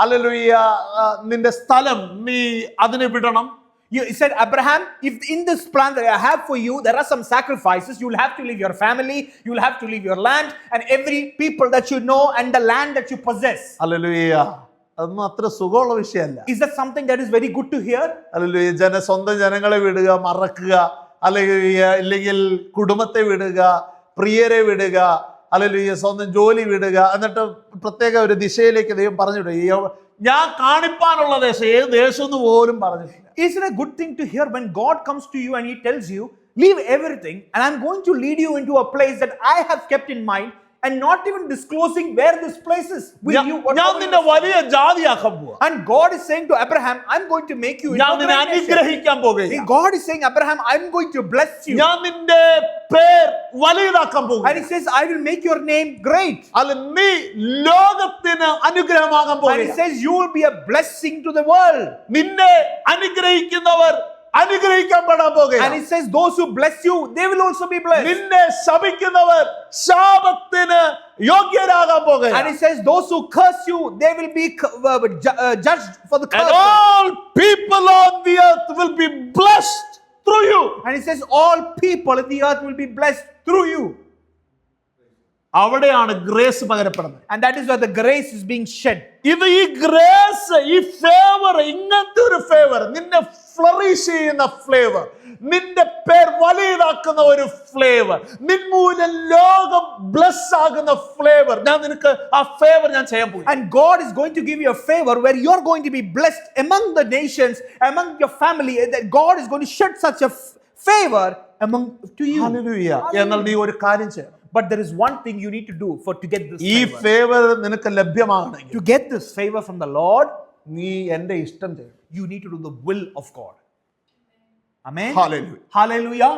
ഹല്ലേലൂയ നിന്റെ സ്ഥലം നീ അതിനെ വിടണം. He said, Abraham, if in this plan that I have for you, there are some sacrifices. You will have to leave your family, you will have to leave your land, and every people that you know and the land that you possess. Hallelujah. അതൊന്നും അത്ര സുഖമുള്ള വിഷയമല്ല. Is that something that is very good to hear? Hallelujah. സ്വന്തം ജനങ്ങളെ വിടുക, മറക്കുക, അല്ലെങ്കിൽ കുടുംബത്തെ വിടുക, പ്രിയരെ വിടുക, ഹല്ലേലൂയ, സ്വന്തം ജോലി വിടുക, എന്നിട്ട് പ്രത്യേക ഒരു ദിശയിലേക്ക് ദൈവം പറഞ്ഞിടുക. ഞാൻ കാണിപ്പാനുള്ള ദേശം ഏത് ദേശം എന്ന് പോലും പറഞ്ഞിട്ടില്ല. Isn't it a good thing to hear when God comes to you and he tells you, leave everything and I'm going to lead you into a place that I have kept in mind, and not even disclosing where this place is with you. ഞാൻ നിന്നെ വലിയ ജാതിയാക്കാൻ പോവാ. And God is saying to Abraham, I'm going to make you into ഞാൻ a നിന്നെ great nation. അനുഗ്രഹിക്കാൻ പോകുകയാണ്. God is saying, Abraham, I'm going to bless you. ഞാൻ നിന്റെ പേർ വലിയതാക്കാൻ And പോകുകയാണ്. he says, I will make your name great. അല്ല, നീ ലോകത്തിന് അനുഗ്രഹമാകാൻ And he പോകുകയാണ്. says, you will be a blessing to the world. നിന്നെ അനുഗ്രഹിക്കുന്നവർ അനുഗ്രഹിക്കപ്പെടാൻ And പോകുകയാണ്. he says, those who bless you, they will also be blessed. നിന്നെ ശപിക്കുന്നവർ ശാപത്തിന് യോഗ്യരാകാൻ And പോകുകയാണ്. he says, those who curse you, they will be judged for the And curse. all people on the earth will be blessed through you. And he says, all people in the earth will be blessed through you. അവിടെയാണ് grace പകരപ്പെടുന്നത്. And that is where the grace is being shed. ഇത് ഈ grace, ഈ favour, ഇങ്ങനത്തെ ഒരു favour നിന്നെ flourish ചെയ്യുന്ന flavour, നിന്റെ പേർ വലിയതാക്കുന്ന ഒരു ഫ്ലേവർ, നിൻമൂലം ലോകം ബ്ലസ് ആകുന്ന ഫ്ലേവർ, ഞാൻ നിനക്ക് ആ ഫേവർ ഞാൻ ചെയ്യാൻ പോകും. And God is going to give you a favor where you're going to be blessed among the nations, among your family, that God is going to shed such a favor among to you. Hallelujah. എന്നാൽ നീ ഒരു കാര്യം ചെയ്യണം. But there is one thing you need to do to get this ഈ favor. Favour നിനക്ക് ലഭ്യമാകണമെങ്കിൽ, To get this favor from the Lord, നീ എന്റെ ഇഷ്ടം ചെയ്യണം. you need to do the will of God. Amen. Hallelujah. Hallelujah.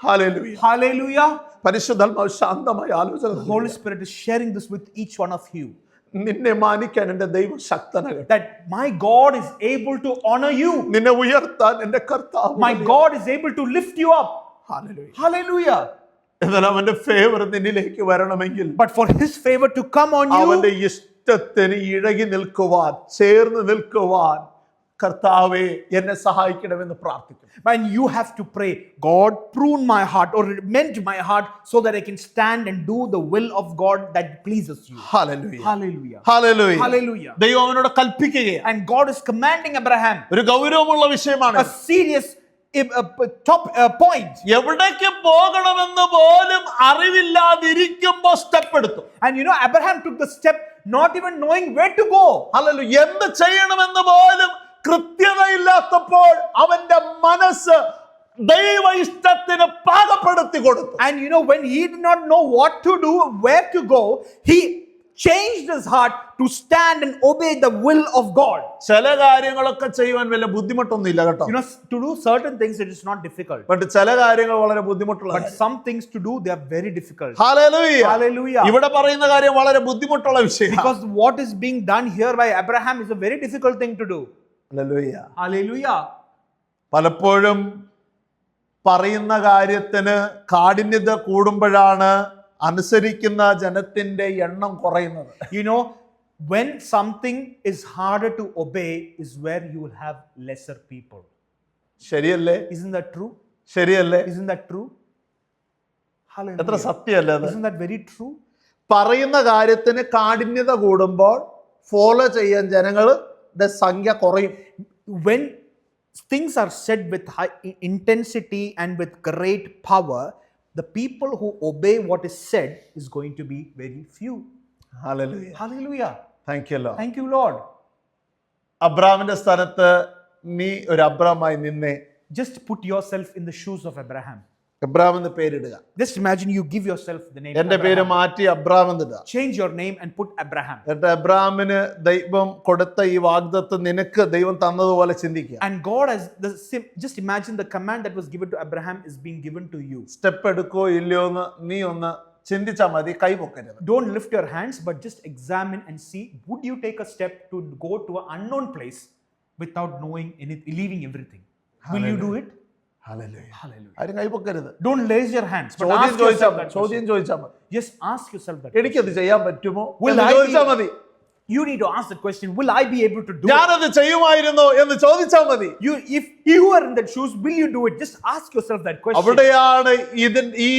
Hallelujah. Hallelujah. പരിശുദ്ധാത്മാവ് ശാന്തമായ ആലോചന The Holy Spirit is sharing this with each one of you. നിന്നെ മാനിക്കാൻ എന്റെ ദൈവം ശക്തനാകട്ടെ. That my God is able to honor you. നിന്നെ ഉയർത്താൻ എന്റെ കർത്താവ്. My God is able to lift you up. Hallelujah. Hallelujah. എന്നാൽ അവന്റെ ഫേവർ നിന്നിലേക്ക് വരണമെങ്കിൽ, But for his favor to come on അവന്റെ you, ഇഷ്ടത്തിന് ഇഴകി നിൽക്കുവാൻ, ചേർന്ന് നിൽക്കുവാൻ കർത്താവേ എന്നെ സഹായിക്കണമെന്ന് പ്രാർത്ഥിക്കും. and you have to pray, God, prune my heart or mend my heart so that I can stand and do the will of God that pleases you. Hallelujah. Hallelujah. Hallelujah. Hallelujah. ദൈവം അവനോട് കൽപ്പിക്കുകയാണ്. And God is commanding Abraham ഒരു ഗൗരവമുള്ള വിഷയമാണ്. a serious top point. എവിടേക്ക് പോകണമെന്ന് പോലും അറിവില്ലാതിരിക്കുമ്പോ step എടുത്തു. And you know, Abraham took the step not even knowing where to go. Hallelujah. എന്ത് ചെയ്യണമെന്ന് പോലും കൃത്യതയില്ലാത്തപ്പോൾ അവന്റെ മനസ്സ് ദൈവ ഇഷ്ടത്തിന് പാകപ്പെടുത്തി കൊടുത്തു. And you know, when he did not know what to do, where to go, he changed his heart to stand and obey the will of God. ചില കാര്യങ്ങളൊക്കെ ചെയ്യുവാൻ വലിയ ബുദ്ധിമുട്ടൊന്നുമില്ല കേട്ടോ. You know, to do certain things it is not difficult. But ചില കാര്യങ്ങൾ വളരെ ബുദ്ധിമുട്ടുള്ള. But some things to do, they are very difficult. Hallelujah. Hallelujah. ഇവിടെ പറയുന്ന കാര്യം വളരെ ബുദ്ധിമുട്ടുള്ള വിഷയമാണ്. Because what is being done here by Abraham is a very difficult thing to do. Hallelujah. Hallelujah. പലപ്പോഴും പറയുന്ന കാര്യത്തിന് കാഠിന്യത കൂടുമ്പോഴാണ് അനുസരിക്കുന്ന ജനത്തിന്റെ എണ്ണം കുറയുന്നത്. You know, when something is harder to obey is where you will have lesser people. ശരിയല്ലേ? Isn't that true? ശരിയല്ലേ? Isn't that true? എത്ര Hallelujah. സത്യമല്ലേ അത്? Isn't that very true? പറയുന്ന കാര്യത്തിന് കാഠിന്യത കൂടുമ്പോൾ ഫോളോ ചെയ്യാൻ ജനങ്ങളുടെ സംഖ്യ കുറയും. When things are said with high intensity and with great power, the people who obey what is said is going to be very few. Hallelujah. Hallelujah. Thank you Lord. Thank you, Lord. അബ്രാമിന്റെ സ്ഥാനത്ത് നീ ഒരു അബ്രാമായി നിന്നെ. Just put yourself in the shoes of Abraham. Abram എന്ന് പേരിടുക. Just imagine you give yourself the name എന്റെ പേര് Abraham. മാറ്റി Abram എന്നിടുക. Change your name and put Abraham. എന്നിട്ട് അബ്രാമിന് ദൈവം കൊടുത്ത ഈ വാഗ്ദത്തം നിനക്ക് ദൈവം തന്നതുപോലെ ചിന്തിക്കുക. And God has just imagine the command that was given to Abraham is being given to you. Step എടുക്കോ ഇല്ലയോ എന്ന് നീ ഒന്ന് ചിന്തിച്ചാൽ മതി, കൈ പൊക്കരുത്. Don't lift your hands, but just examine and see, would you take a step to go to an unknown place without knowing anything, leaving everything? Will you do it? Hallelujah. Hallelujah. ആരും കൈ പൊക്കരുത്. Don't raise your hands, but ചോദ്യം ask yourself that ചോദ്യം question. ചോദിച്ചാൽ മതി. Just ask yourself that എനിക്കത് question. ചെയ്യാൻ പറ്റുമോ Will എന്ന് I be- ചോദിച്ചാൽ മതി. You need to ask the question, will I be able to do it? ഞാനത് ചെയ്യുമായിരുന്നോ എന്ന് ചോദിച്ചാൽ മതി. If you are in that shoes, will you do it? Just ask yourself that question. അവിടെയാണ് ഈ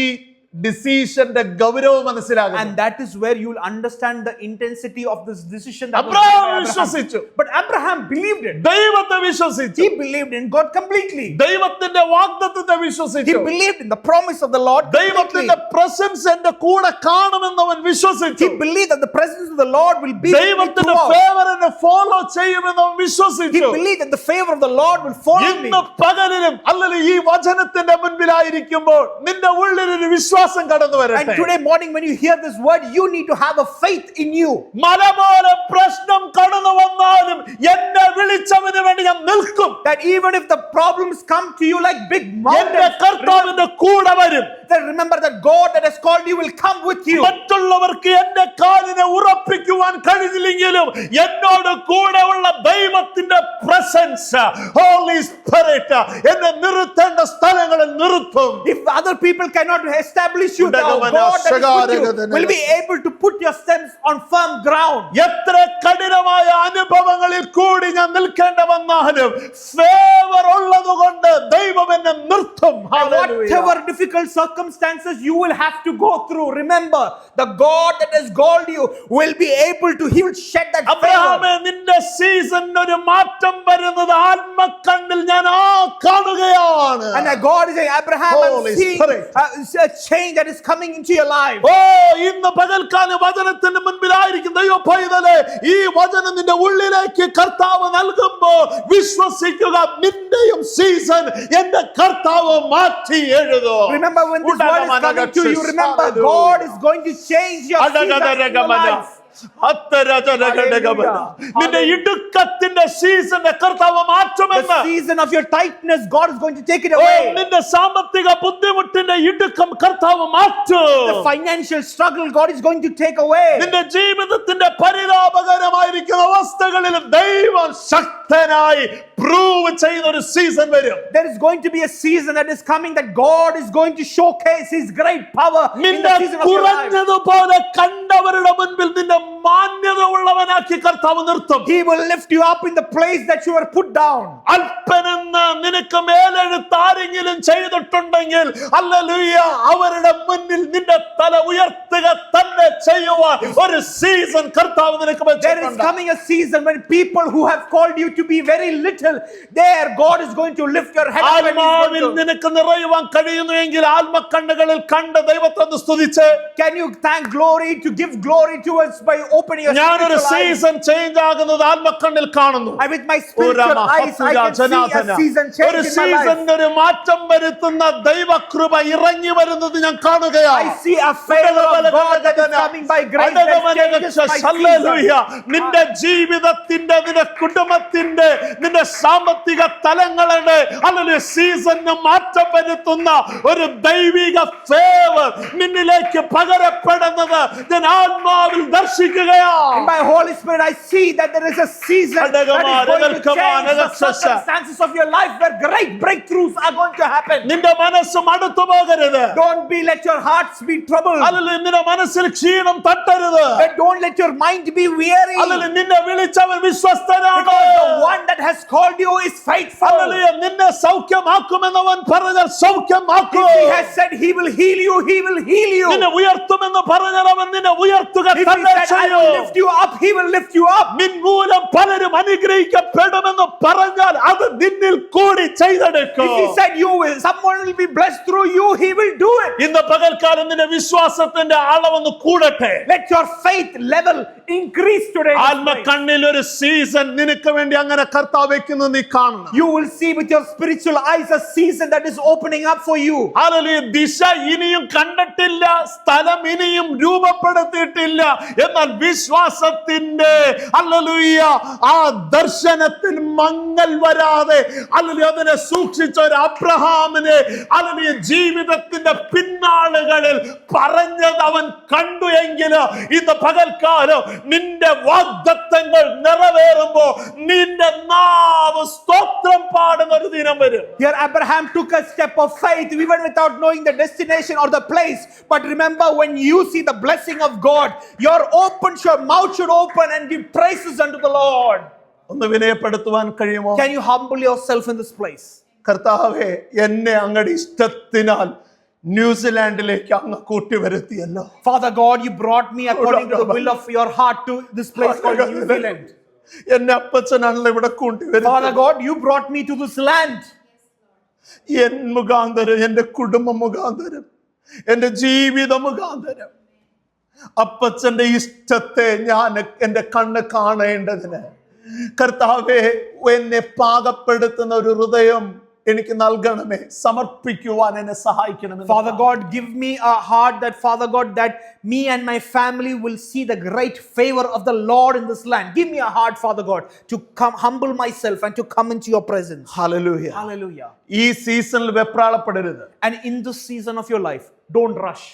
ഡിസിഷന്റെ ഗൗരവം മനസ്സിലാകുന്നത്. And that is where you will understand the intensity of this decision that was Abraham made by Abraham. വിശ്വസിച്ചു. But Abraham believed it. ദൈവത്തെ വിശ്വസിച്ചു. He believed in God completely. ദൈവത്തിന്റെ വാഗ്ദത്തത്തെ He വിശ്വസിച്ചു. believed in the promise of the Lord completely. ദൈവത്തിന്റെ presence എന്റെ കൂടെ കാണുമെന്ന് അവൻ വിശ്വസിച്ചു. He believed that the presence of the Lord will be with me ദൈവത്തിന്റെ throughout. ഫേവർ എന്നെ ഫോളോ ചെയ്യുമെന്ന് അവൻ He വിശ്വസിച്ചു. believed that the favor of the Lord will follow me. ഇന്ന് പകലിലും അല്ലെങ്കിൽ ഈ വചനത്തിന്റെ മുൻപിലായിരിക്കുമ്പോൾ നിന്റെ ഉള്ളിൽ ഒരു വിശ്വാസം കടന്നു വരട്ടെ. And today morning when you hear this word, you need to have a faith in you. മലപോലെ പ്രശ്നം കടന്നു വന്നാലും എന്നെ വിളിച്ചവന് വേണ്ടി ഞാൻ നിൽക്കും. That even if the problems come to you like big എന്റെ mountains, കർത്താവിന്റെ കൂടെ വരും. then remember that God that has called you will come with you. മറ്റുള്ളവർക്ക് എന്റെ കാലിനെ ഉറപ്പിക്കുവാൻ കഴിഞ്ഞില്ലെങ്കിലും എന്നോട് കൂടെ ഉള്ള ദൈവത്തിന്റെ പ്രസൻസ്, ഹോളി സ്പിരിറ്റ് എന്നെ നിർത്തേണ്ട സ്ഥലങ്ങളിൽ നിർത്തും. If other people cannot establish you, the God that is with you will be able to put your steps on firm ground. എത്ര കഠിനമായ അനുഭവങ്ങളിൽ കൂടി ഞാൻ നിൽക്കേണ്ട വന്നാലും ഫേവർ ഉള്ളത് കൊണ്ട് ദൈവം എന്നെ നിർത്തും. And whatever difficult circumstances circumstances you will have to go through, remember, the God that has called you will be able to, he will shed that അബ്രഹാമേ, favor. നിന്റെ സീസണിന് ഒരു മാറ്റം വരുന്നത് ആത്മക്കണ്ണിൽ ഞാൻ കാണുകയാണ്. And God is saying, Abraham, Holy I'm seeing Spirit. a change that is coming into your life. ഓ, ഇന്ന് പകൽക്കാല വചനത്തിന് മുൻപിലായിരിക്കും ദൈവ പൈതലേ, ഈ വചനം നിന്റെ ഉള്ളിലേക്ക് കർത്താവ് നൽകുമ്പോൾ വിശ്വസിക്കുക, നിന്റെയും സീസൺ എന്റെ കർത്താവ് മാറ്റി എഴുതും. Remember, when this word is coming to you, remember, God is going to change your season in your life. നിന്റെ ഇടുക്കത്തിന്റെ സീസന്റെ കർത്താവ് മാറ്റുമെന്ന്. The season of your tightness, God is going to take it oh, away. നിന്റെ സാമ്പത്തിക ബുദ്ധിമുട്ടിന്റെ ഇടുക്കം കർത്താവ് The മാറ്റും. financial struggle, God is going to take away. നിന്റെ ജീവിതത്തിന്റെ പരിതാപകരമായിരിക്കുന്ന അവസ്ഥകളിലും ദൈവം ശക്തനായി പ്രൂവ് ചെയ്യുന്ന ഒരു സീസൺ വരും. There is going to be a season that is coming that God is going to showcase His great power in നിന്നെ the season of your life. കുറഞ്ഞതുപോലെ കണ്ടവരുടെ മുൻപിൽ നിന്നെ മാന്യത ഉള്ളവനാക്കി കർത്താവ് നിർത്തും. He will lift you up in the place that you were put down. അല്പനെന്ന് നിനക്ക് മേലെഴുത്ത് ആരെങ്കിലും ചെയ്തിട്ടുണ്ടെങ്കിൽ, hallelujah, അവരുടെ മുന്നിൽ നിന്റെ തല ഉയർത്തുക തന്നെ ചെയ്യുവാൻ ഒരു സീസൺ കർത്താവ് നിനക്ക് There is വെച്ചിട്ടുണ്ട്. coming a season when people who have called you to be very little, there God is going to lift your head up and He's ആത്മാവിൽ going to- നിനക്ക് നിറയുവാൻ കഴിയുന്നുവെങ്കിൽ ആത്മക്കണ്ണുകളിൽ കണ്ട് ദൈവത്തെ ഒന്ന് സ്തുതിച്ച്. Can you thank glory to give glory to us by opening your ഞാനൊരു spiritual eyes? Season change ആകുന്നത് ആത്മക്കണ്ണിൽ കാണുന്നു. I, with my spiritual eyes, I can see a season change ഒരു in my life. സീസണിന് ഒരു മാറ്റം വരുത്തുന്ന ദൈവകൃപ ഇറങ്ങി വരുന്നത് ഞാൻ I കാണുകയാണ്. see a favor of God that is coming by grace that changes my hallelujah. season. നിന്റെ ജീവിതത്തിന്റെ, നിന്റെ കുടുംബത്തിന്റെ, നിന്റെ സാമ്പത്തിക തലങ്ങളുടെ ഹല്ലേലൂയ സീസണിന് മാറ്റം വരുത്തുന്ന ഒരു ദൈവിക ഫേവർ നിന്നിലേക്ക് പകരപ്പെടുന്നത് ഞാൻ ആത്മാവിൽ In ദർശിക്കുകയാണ്. my Holy Spirit, I see that there is a season that is going to change the circumstances of your life where great breakthroughs are going to happen. നിന്റെ മനസ്സ് മടുത്തു പോകരുത്. Don't let your hearts be troubled. Hallelujah. നിന്റെ മനസ്സിൽ ക്ഷീണം തട്ടരുത്. Don't let your mind be weary. Hallelujah. നിന്നെ വിളിച്ചവൻ വിശ്വസ്തനാണ്. Because the one that has called you is faithful. Hallelujah. നിന്നെ സൗഖ്യമാക്കുമെന്നവൻ പറഞ്ഞാൽ സൗഖ്യമാക്കും. If He has said He will heal you, He will heal you. നിന്നെ ഉയർത്തുമെന്ന് പറഞ്ഞാൽ അവൻ നിന്നെ ഉയർത്തുക If He തന്നെ said I will ചെയ്യും. lift you up, He will lift you up. നിൻമൂലം പലരും അനുഗ്രഹിക്കപ്പെടുമെന്ന് പറഞ്ഞാൽ അത് നിന്നിൽ കൂടി ചെയ്തെടുക്കും. If He said someone will be blessed through you, He will do it. ഇന്ന് പകൽക്കാലം നിന്റെ വിശ്വാസത്തിന്റെ അളവൊന്ന് കൂടട്ടെ. Let your faith level increase today. ആത്മക്കണ്ണിൽ ഒരു സീസൺ നിനക്ക് വേണ്ടി അങ്ങനെ കർത്താവ് വെക്കുന്നത് നീ കാണണം. You will see with your spiritual eyes a season that is opening up for you. Hallelujah. ദിശ ഇനിയും കണ്ടിട്ടില്ല, സ്ഥലം ഇനിയും രൂപപ്പെടുത്തിയിട്ടില്ല, എന്നാൽ വിശ്വാസത്തിന്റെ ഹല്ലേലൂയ ആ ദർശനത്തിൽ മങ്ങൽ വരാതെ ഹല്ലേലൂയ അതിനെ സൂക്ഷിച്ച ഒരു അബ്രഹാമിനെ ഹല്ലേലൂയ ജീവിതത്തിന്റെ പിന്നാളുകളിൽ പറഞ്ഞത് അവൻ കണ്ടു എങ്കിൽ ഇന്ന് പകൽക്കാലം നിന്റെ വാഗ്ദത്തങ്ങൾ നിറവേറുമ്പോ നിന്റെ നാവ് സ്തോത്രം പാടുന്ന ഒരു ദിനം വരും. Here Abraham took a step of faith even without knowing the destination or the place. But remember, when you see the blessing of God, your mouth should open and give praises unto the Lord. ഒന്ന് വിനയപ്പെടുത്തുവാൻ കഴിയുമോ? Can you humble yourself in this place? കർത്താവേ, എന്നെ അങ്ങയുടെ ഇഷ്ടത്തിനാൽ ന്യൂസിലാൻഡിലേക്ക് അങ്ങ് കൂട്ടിവരുത്തിയല്ലോ. Father God, you brought me according to the will of your heart to this place called New Zealand. എന്നെ അപ്പച്ചനാണല്ലോ ഇവിടെ Father കൂട്ടിവരുത്തിയത്. God, you brought me to this land. N മുഖാന്തരം, എന്റെ കുടുംബം മുഖാന്തരം, എന്റെ ജീവിത മുഖാന്തരം അപ്പച്ചന്റെ ഇഷ്ടത്തെ ഞാൻ എന്റെ കണ്ണ് കാണേണ്ടതിന് കർത്താവേ, എന്നെ പാകപ്പെടുത്തുന്ന ഒരു ഹൃദയം എനിക്ക് നൽകണമേ, സമർപ്പിക്കുവാൻ എന്നെ സഹായിക്കണമേ. Father God, give me a heart that, Father God, that me and my family will see the great favor of the Lord in this land. Give me a heart, Father God, to come humble myself and to come into your presence. Hallelujah. Hallelujah. ഈ സീസണിൽ വെപ്രാളപ്പെടരുത്. And in this season of your life, don't rush.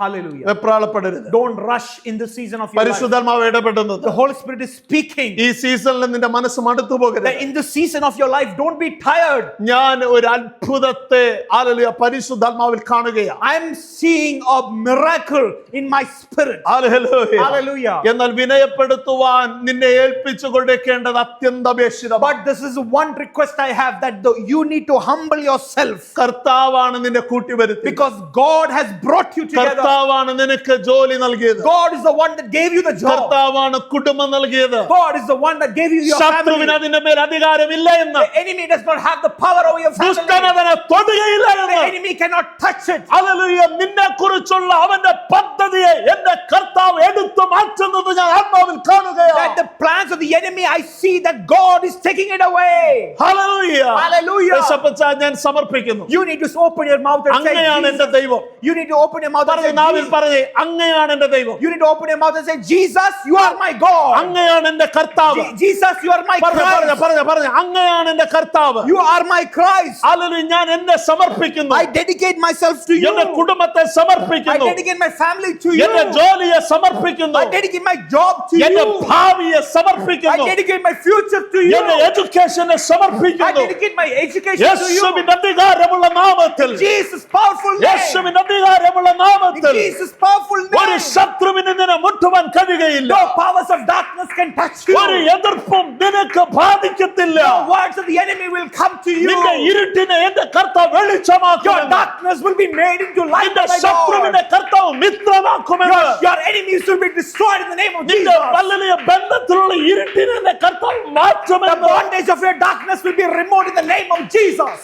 Hallelujah. വെപ്രാളപ്പെടരുത്. Don't rush in the season of your life. പരിശുദ്ധാത്മാവ് ഇടപെടുന്നത് The Holy Spirit is speaking. ഈ സീസണിൽ നിന്റെ മനസ്സ് മടുത്തു പോകരുത്. That in the season of your life, don't be tired. ഞാൻ ഒരു അത്ഭുതത്തെ ഹല്ലേലൂയ പരിശുദ്ധാത്മാവിൽ കാണുകയാണ്. I am seeing a miracle in my spirit. Hallelujah. Hallelujah. എന്നാൽ വിനയപ്പെടുത്തുവാൻ നിന്നെ ഏൽപ്പിച്ചു കൊടുക്കേണ്ടത് അത്യന്താപേക്ഷിതമാണ്. But this is one request I have, that you need to humble yourself. കർത്താവാണ് നിന്നെ കൂട്ടിവരുത്തി. Because God has brought you together. കർത്താവാണ് നിനക്ക് ജോലി നൽകിയത്. God is the one that gave you the job. കർത്താവാണ് കുടുംബം നൽകിയത്. God is the one that gave you your family. ശത്രുവിന് അതിന്റെ മേൽ അധികാരമില്ല എന്ന്. The enemy does not have the power over your family. ദുഷ്ടനവനെ തൊടുകയില്ല The എന്ന്. enemy cannot touch it. Hallelujah. നിന്നെ കുറിച്ചുള്ള അവന്റെ പദ്ധതിയെ എന്റെ കർത്താവ് എടുത്തു മാറ്റുന്നത് ഞാൻ ആത്മാവിൽ കാണുകയാണ്. That the plans of the enemy, I see that God is taking it away. Hallelujah. Hallelujah. യേശപ്പച്ചാ ഞാൻ സമർപ്പിക്കുന്നു. You need to open your mouth and say, അങ്ങയാണ് Jesus. എന്റെ ദൈവം. You need to open your mouth and പറഞ്ഞേ, say, നാവിൽ Jesus. പറഞ്ഞേ, അങ്ങയാണ് എന്റെ ദൈവം. You need to open your mouth and say, Jesus, you are my God. അങ്ങയാണ് എന്റെ കർത്താവ്. Jesus, you are my പറഞ്ഞേ, Christ. പറഞ്ഞേ, അങ്ങയാണ് എന്റെ കർത്താവ്. You are my Christ. Hallelujah. ഞാൻ എന്നെ സമർപ്പിക്കുന്നു. I dedicate myself to you. എന്റെ കുടുംബത്തെ I സമർപ്പിക്കുന്നു. dedicate my family to you. എന്റെ ജോലിയെ സമർപ്പിക്കുന്നു. I dedicate my job to എന്റെ you. ഭാവിയെ I സമർപ്പിക്കുന്നു. dedicate my future to you. എന്റെ എഡ്യൂക്കേഷനെ I സമർപ്പിക്കുന്നു. dedicate my education to you. യേശുവിന്റെ അധികാരമുള്ള നാമത്തിൽ, Jesus' powerful name. യേശുവിന്റെ അധികാരമുള്ള In നാമത്തിൽ Jesus' powerful ഒരു name. ശത്രുവിന് നിന്നെ മുട്ടുവാൻ കഴിയുകയില്ല. No powers of darkness can touch you. ഒരു എതിർപ്പും നിനക്ക് ബാധിക്കത്തില്ല. No words of the enemy will come to you. നിന്റെ ഇരുട്ടിനെ എന്റെ കർത്താവ് Your വെളിച്ചമാക്കും. darkness will be made into light നിന്റെ by God. ശത്രുവിനെ കർത്താവ് മിത്രമാക്കുമെന്ന്. Your enemies will be destroyed in the name of നിന്റെ Jesus. വലിയ ബന്ധത്തിലുള്ള ഇരുട്ടിനെ എന്റെ കർത്താവ് The മാറ്റുമെന്ന്. bondage of your darkness will be removed in the name of Jesus.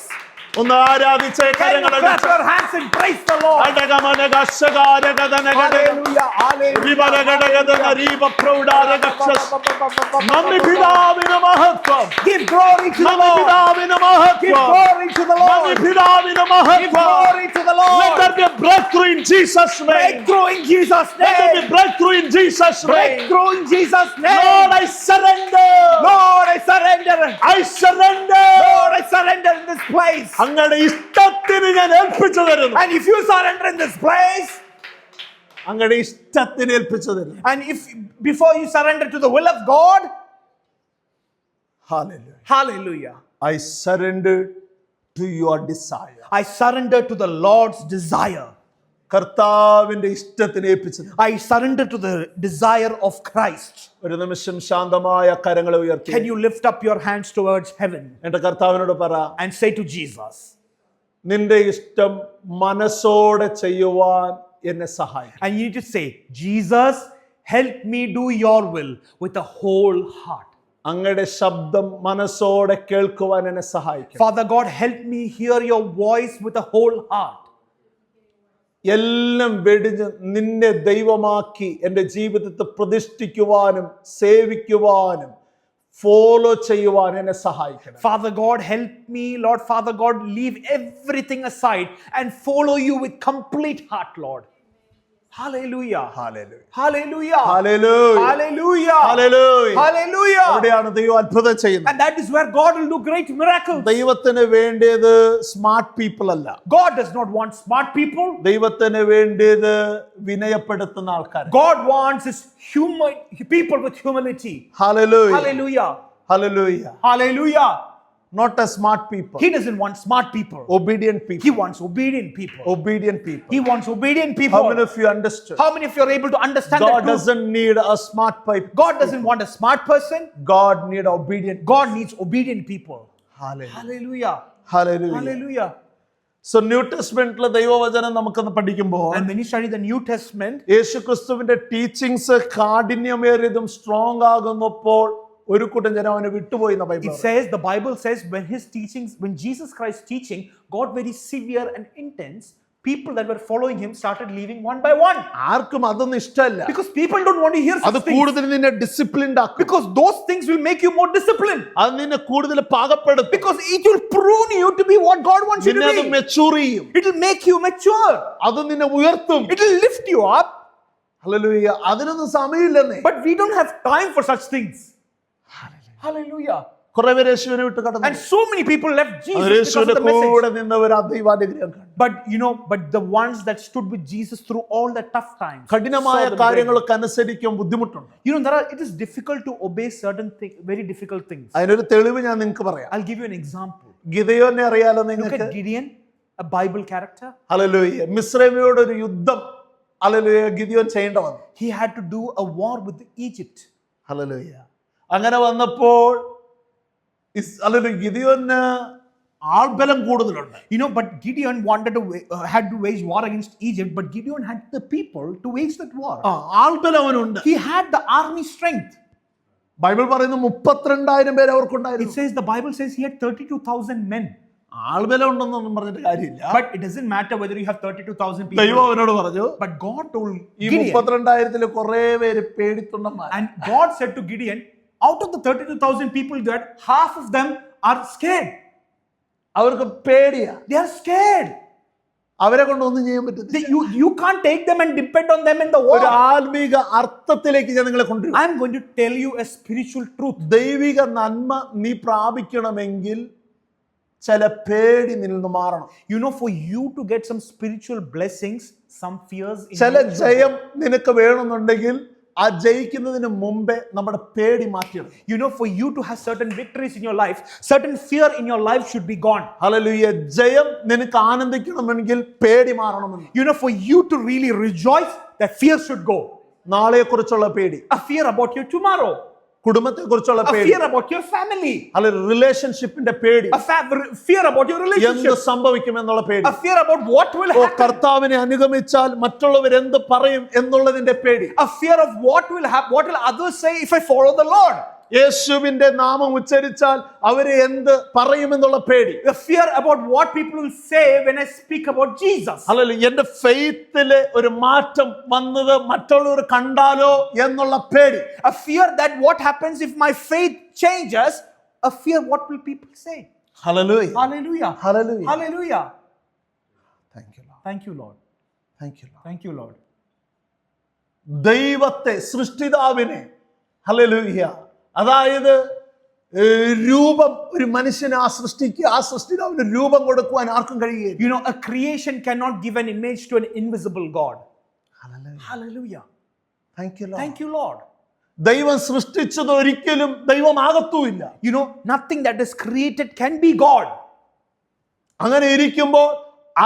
ഒന്ന് ആരാധിച്ചേ, Can you കരങ്ങൾ clap അടിച്ച്. your hands and praise the Lord? അടകമനകശകാരകതനകട. Hallelujah, hallelujah. വിമലഗടഗദനരീപപ്രൗഢാരഗക്ഷസ്. നന്ദി പിതാവിന് മഹത്വം. Give glory to the നന്ദി Lord. പിതാവിന് Give മഹത്വം. glory to the നന്ദി Lord. പിതാവിന് Give മഹത്വം. glory to the Let Lord. there be a breakthrough in Jesus' name. Breakthrough in Jesus' Let there be name. breakthrough in Jesus' name. Breakthrough in Jesus' Lord, name. I surrender. Lord, I surrender. I surrender. Lord, I surrender in this place. അങ്ങയുടെ ഇഷ്ടത്തിന് ഞാൻ ഏൽപ്പിച്ചു തരുന്നു. And if you surrender in this place, അങ്ങയുടെ ഇഷ്ടത്തിന് ഏൽപ്പിച്ചു തരുന്നു. and if before you surrender to the will of God, Hallelujah. hallelujah, I surrender to your desire. I surrender to the Lord's desire. കർത്താവിന്റെ ഇഷ്ടത്തിന് ഏൽപ്പിച്ചു തരുന്നു. I surrender to the desire of Christ. ഒരു നിമിഷം ശാന്തമായ കരങ്ങളെ ഉയർത്തി Can you lift up your hands towards heaven എന്റെ കർത്താവിനോട് പറ, and say to Jesus, നിന്റെ ഇഷ്ടം മനസ്സോടെ ചെയ്യുവാൻ എന്നെ സഹായിക്കും. and you need to say, Jesus, help me do your will with a whole heart. അങ്ങയുടെ ശബ്ദം മനസ്സോടെ കേൾക്കുവാൻ എന്നെ സഹായിക്കും. Father God, help me hear your voice with a whole heart. എല്ലാം വെടിഞ്ഞ് നിന്നെ ദൈവമാക്കി എൻ്റെ ജീവിതത്തെ പ്രതിഷ്ഠിക്കുവാനും സേവിക്കുവാനും ഫോളോ ചെയ്യുവാൻ എന്നെ സഹായിക്കണം. Father God, help me, Lord. Father God, leave everything aside and follow you with complete heart, Lord. Hallelujah. Hallelujah. Hallelujah. Hallelujah. Hallelujah. Hallelujah. Hallelujah. അവിടെയാണ് ദൈവം അത്ഭുതം ചെയ്യുന്നത്. And that is where God will do great miracles. ദൈവത്തിന് വേണ്ടിയത് smart people അല്ല. God does not want smart people. ദൈവത്തിന് വേണ്ടിയത് വിനയപ്പെടുത്തുന്ന ആൾക്കാർ. God wants his people with humility. Hallelujah. Hallelujah. Hallelujah. Hallelujah. Not a smart people. He doesn't want smart people. Obedient people. He wants obedient people. Obedient people. He wants obedient people. How many of you understood? How many of you are able to understand God that truth? doesn't need a smart people. God doesn't want a smart person. God need obedient. God needs obedient people. Hallelujah. Hallelujah. Hallelujah. Hallelujah. So New Testamentലെ ദൈവവചനം നമുക്കൊന്ന് പഠിക്കുമ്പോൾ And when you study the New Testament, യേശുക്രിസ്തുവിന്റെ teachings കാഠിന്യമേറിയതും strong ആകുന്നപ്പോൾ ഒരു കൂട്ടം ജനം അവനെ വിട്ടുപോയി എന്ന Bible. it says, the Bible says, when Jesus Christ's teaching got very severe and intense, people that were following him started leaving one by one. ആർക്കും അതൊന്നും ഇഷ്ടമല്ല. Because people don't want to hear അത് such things. കൂടുതൽ നിന്നെ disciplined ആക്കും. Because those things will make you more disciplined. അത് നിന്നെ കൂടുതൽ പാകപ്പെടുത്തും. Because it will prune you to be what God wants you നിന്നെ അത് to be. മെച്ചൂർ ചെയ്യും. It will make you mature. അത് നിന്നെ ഉയർത്തും. It will lift you up. Hallelujah. അതിനൊന്നും സമയമില്ലെന്നേ. But we don't have time for such things. Hallelujah. കുറെ പേര് യേശുവിനെ വിട്ട് കടന്നു. And so many people left Jesus because of യേശുവിന്റെ the message. കൂടെ നിന്നവർ ദൈവാനുഗ്രഹം കണ്ടു. But the ones that stood with Jesus through all the tough times. കഠിനമായ saw them great. കാര്യങ്ങളൊക്കെ അനുസരിക്കാൻ ബുദ്ധിമുട്ടുണ്ട്. It is difficult to obey certain things, very difficult things. അതിനൊരു തെളിവ് ഞാൻ നിങ്ങൾക്ക് പറയാം. I'll give you an example. ഗിദെയോനെ അറിയാലോ Look നിങ്ങൾക്ക്? at Gideon, a Bible character. Hallelujah. മിസ്രൈമിയോട് ഒരു യുദ്ധം ഹല്ലേലൂയ ഗിദെയോൻ ചെയ്യേണ്ട വന്നു. He had to do a war with Egypt. Hallelujah. അങ്ങനെ വന്നപ്പോൾ ഹല്ലേലൂയ ഗിദെയോന് ആൾബലം കൂടുതലുണ്ട്. But Gideon had to wage war against Egypt, but Gideon had the people to wage that war. ആൾബലം അവനുണ്ട്. He had the army strength. Bible പറയുന്നു 32,000 പേര് അവർക്കുണ്ടായിരുന്നു. The Bible says he had 32,000 men. ആൾബലം ഉണ്ടെന്നൊന്നും പറഞ്ഞിട്ട് കാര്യമില്ല. But it doesn't matter whether you have 32,000 people. ദൈവം അവനോട് പറഞ്ഞു, But God told ഈ Gideon, 32,000 കുറെ പേര് പേടിത്തുണ്ടന്മാർ. and God said to Gideon, out of the 32,000 people that half of them are scared. അവർക്ക് പേടിയാ. They are scared. അവരെ കൊണ്ട് ഒന്നും ചെയ്യാൻ പറ്റില്ല. You can't take them and depend on them in the war. ഒരു ആത്മീക അർത്ഥത്തിലേക്ക് ഞാൻ നിങ്ങളെ കൊണ്ടുവരും. I'm going to tell you a spiritual truth. ദൈവിക നന്മ നീ പ്രാപിക്കണമെങ്കിൽ ചില പേടി നിന്നിൽ നിന്ന് മാറണം. For you to get some spiritual blessings, some fears in ചില you. ജയം നിനക്ക് വേണമെന്നുണ്ടെങ്കിൽ ആ ജയിക്കുന്നതിന് മുമ്പേ നമ്മുടെ പേടി മാറ്റിയിടണം. For you to have certain victories in your life, certain fear in your life should be gone. Hallelujah. ജയം നിനക്ക് ആനന്ദിക്കണമെങ്കിൽ പേടി മാറണമെന്ന്. For you to really rejoice, that fear should go. നാളെയെ കുറിച്ചുള്ള പേടി, A fear about your tomorrow. കുടുംബത്തെ കുറിച്ചുള്ള A പേടി, fear about your family. അല്ലെ റിലേഷൻഷിപ്പിന്റെ പേടി, A fear about your എന്ത് relationship. സംഭവിക്കുമെന്നുള്ള പേടി, A fear about what will happen. കർത്താവിനെ അനുഗമിച്ചാൽ മറ്റുള്ളവർ എന്ത് പറയും എന്നുള്ളതിന്റെ പേടി, A fear of what will happen. What will others say if I follow the Lord? യേശുവിന്റെ നാമം ഉച്ചരിച്ചാൽ അവരെ എന്ത് പറയുമെന്നുള്ള പേടി, A fear about what people will say when I speak about Jesus. അല്ലല്ലോ എന്റെ ഫെയ്ത്തില് ഒരു മാറ്റം വന്നത് മറ്റുള്ളവർ കണ്ടാലോ എന്നുള്ള പേടി, A fear that what happens if my faith changes. A fear what will people say. Hallelujah. Hallelujah. Hallelujah. Hallelujah. Thank you Lord. Thank you, Lord. Thank you Lord. Thank you, Lord. ദൈവത്തെ സൃഷ്ടിതാവിനെ hallelujah, അതായത് രൂപം ഒരു മനുഷ്യനെ ആ സൃഷ്ടിതാവിന് രൂപം കൊടുക്കുവാൻ ആർക്കും കഴിയുകയില്ല. A creation cannot give an image to an invisible God. Hallelujah. Thank you Lord. Thank you, Lord. ദൈവം സൃഷ്ടിച്ചത് ഒരിക്കലും ദൈവമാകത്തുമില്ല. Nothing that is created can be God. അങ്ങനെ ഇരിക്കുമ്പോൾ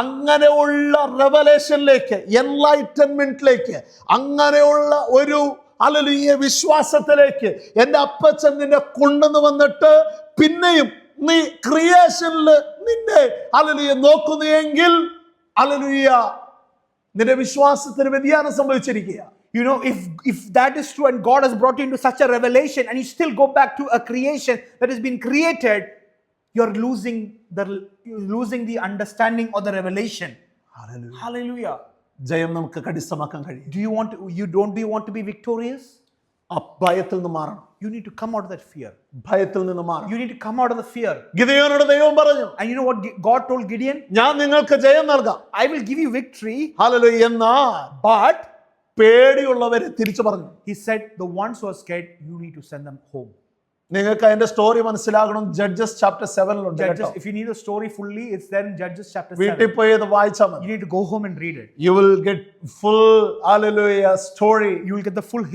അങ്ങനെയുള്ള റെവലേഷനിലേക്ക്, എൻലൈറ്റൻമെന്റിലേക്ക്, അങ്ങനെയുള്ള ഒരു ഹല്ലേലൂയ വിശ്വാസത്തിലേക്ക് എന്റെ അപ്പച്ചൻ നിന്നെ കൊണ്ടുവന്ന് വന്നിട്ട് പിന്നെയും നീ ക്രിയേഷനിൽ നിന്നെ ഹല്ലേലൂയ നോക്കുന്നെങ്കിൽ ഹല്ലേലൂയ നിന്റെ വിശ്വാസത്തിന് വ്യതിയാനം സംഭവിച്ചിരിക്കുക. If that is true and God has brought you into such a revelation and you still go back to a creation that has been created, you're losing the understanding or the revelation. Hallelujah. ജയം നമുക്ക് കടിസ്ഥമാക്കാൻ കഴിയും. Do you want to be victorious? ആ ഭയത്തിൽ നിന്ന് മാറണം. You need to come out of that fear. ഭയത്തിൽ നിന്ന് മാറണം. You need to come out of the fear. ഗിദെയോനോട് ദൈവം പറഞ്ഞു, And you know what God told Gideon? ഞാൻ നിങ്ങൾക്ക് ജയം നൽകാം. I will give you victory. Hallelujah. എന്നാൽ But പേടിയുള്ളവരെ തിരിച്ചു പറഞ്ഞു. he said, the ones who are scared, you need to send them home. നിങ്ങൾക്ക് അതിന്റെ സ്റ്റോറി മനസ്സിലാകണം. Judges chapter 7 Judges, if you need the story fully, it's there in Judges chapter 7. വീട്ടിൽ പോയി അത് വായിച്ചാൽ മതി. You need to go home and read it. You will get full hallelujah story You will get the full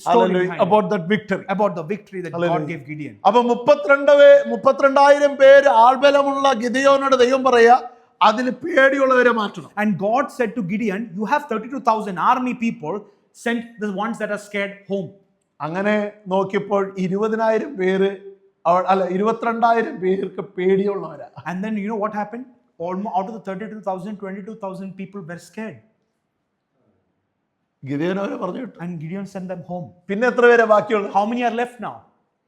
story behind about that victory. about the victory that Hallelujah. God gave Gideon. അപ്പൊ 32,000 പേര് ആൾബലമുള്ള ഗിദെയോനോട് ദൈവം പറയാ, അതിൽ പേടിയുള്ളവരെ മാറ്റണം. And God said to Gideon, you have 32,000 army people, send the ones that are scared home. അങ്ങനെ നോക്കിയപ്പോൾ 20,000 പേര് 22,000 പേർക്ക് പേടിയുള്ളവരാ. And then you know what happened? Almost out of the 32,000, 22,000 people were scared. Gideon അവരെ പറഞ്ഞു വിട്ടു. And Gideon sent them home. പിന്നെ എത്ര പേരെ ബാക്കിയുള്ളു? How many are left now?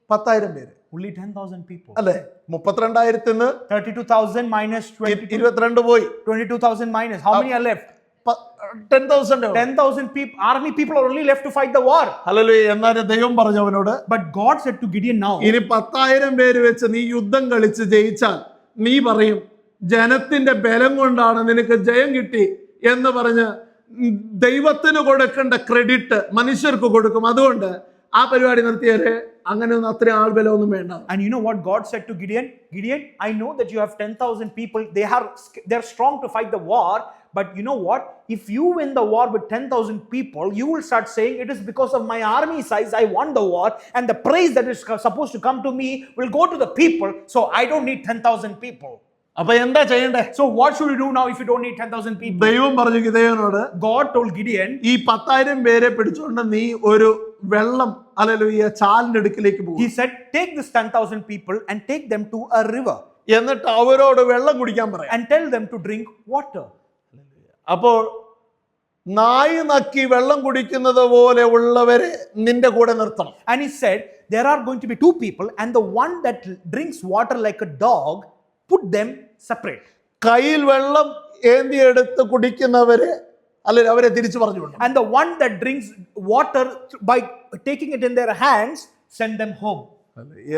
10,000 പേര്. Only 10,000 people. അല്ലെ? 32,000 32,000 minus 22 പോയി. 22,000 minus. How many are left? 10,000. 10,000 people, army people are only left to fight the war. Hallelujah. എന്നാലും ദൈവം പറഞ്ഞു അവനോട്, But God said to Gideon now, ഇനി 10,000 പേര് വെച്ച് നീ യുദ്ധം കളിച്ച് ജയിച്ചാൽ നീ പറയും ജനത്തിന്റെ ബലം കൊണ്ടാണ് നിനക്ക് ജയം കിട്ടി എന്ന് പറഞ്ഞ് ദൈവത്തിന് കൊടുക്കേണ്ട ക്രെഡിറ്റ് മനുഷ്യർക്ക് കൊടുക്കും. അതുകൊണ്ട് ആ പരിപാടി നിർത്തിയാല് അങ്ങനെയൊന്നും അത്രയും ആൾബലമൊന്നും വേണ്ട. And you know what God said to Gideon? Gideon, I know that you have 10,000 people. They're strong to fight the war. But you know what? If you win the war with 10,000 people, you will start saying it is because of my army size I won the war, and the praise that is supposed to come to me will go to the people. So I don't need 10,000 people. അപ്പൊ എന്താ ചെയ്യണ്ടേ? So what should we do now if you don't need 10,000 people? ദൈവം പറഞ്ഞു ഗിദെയോനോട്, God told Gideon, ഈ 10,000 പേരെ പിടിച്ചുകൊണ്ട് നീ ഒരു വെള്ളം ഹല്ലേലൂയ ചാലിന്റെ അടുക്കിലേക്ക് പോകും. He said, take this 10,000 people and take them to a river എന്നിട്ട് അവരോട് വെള്ളം കുടിക്കാൻ പറയാം. and tell them to drink water. അപ്പോൾ നായി നക്കി വെള്ളം കുടിക്കുന്നത് പോലെ ഉള്ളവരെ നിന്റെ കൂടെ നിർത്തണം. And he said, there are going to be two people, and the one that drinks water like a dog, put them separate. കയ്യിൽ വെള്ളം ഏന്തി എടുത്ത് കുടിക്കുന്നവരെ അല്ലെങ്കിൽ അവരെ തിരിച്ചു പറഞ്ഞു വിടണം. And the one that drinks water by taking it in their hands, send them home.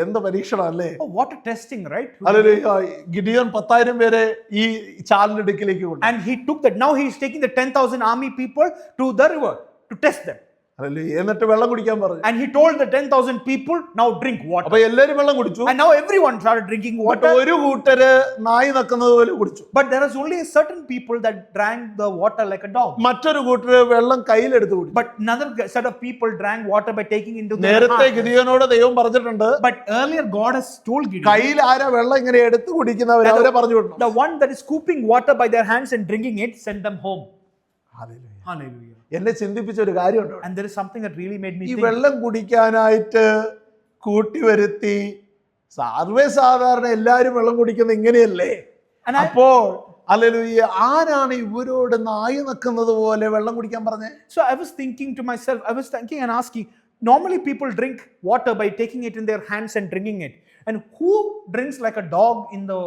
എന്ത് പരീക്ഷണം അല്ലേ? Oh, what a testing, right? Hallelujah. Gideon 10,000 പേരെ ഈ ചാലിന്റെ അടുക്കിലേക്ക് കൊണ്ടു. And he took that. Now he is taking the 10,000 army people to the river to test them. Hallelujah. എന്നിട്ട് വെള്ളം കുടിക്കാൻ പറഞ്ഞു. And he told the 10,000 people, now drink water. അപ്പൊ എല്ലാവരും വെള്ളം കുടിച്ചു. And now everyone started drinking But water. ഒരു കൂട്ടര് നായി നക്കുന്നത് പോലെ കുടിച്ചു. But there is only a certain people that drank the water like a dog. മറ്റൊരു കൂട്ടര് വെള്ളം കയ്യിലെടുത്ത് കുടിച്ചു. But another set of people drank water by taking into their നേരത്തെ hand. ഗിദിയോനോട് ദൈവം പറഞ്ഞിട്ടുണ്ട്, But earlier God has told Gideon, കയ്യിൽ ആരാ വെള്ളം ഇങ്ങനെ എടുത്ത് കുടിക്കുന്നവരെ അവരെ പറഞ്ഞു വിടണം. the one that is scooping water by their hands and drinking it, send them home. Hallelujah. എന്നെ ചിന്തിപ്പിച്ച ഒരു കാര്യമുണ്ട്. And there is something that really made me ഈ think. വെള്ളം കുടിക്കാനായിട്ട് കൂട്ടിവരുത്തി സാധാരണ എല്ലാരും വെള്ളം കുടിക്കുന്നത് ഇങ്ങനെയല്ലേ? And അപ്പോൾ ഹല്ലേലൂയ, ആരാണ് ഇവരോട് നായി നക്കുന്നത് പോലെ വെള്ളം കുടിക്കാൻ പറഞ്ഞേ? So I was thinking to myself, I was thinking and asking, normally people drink water by taking it in their hands and drinking it. And who drinks like a dog in the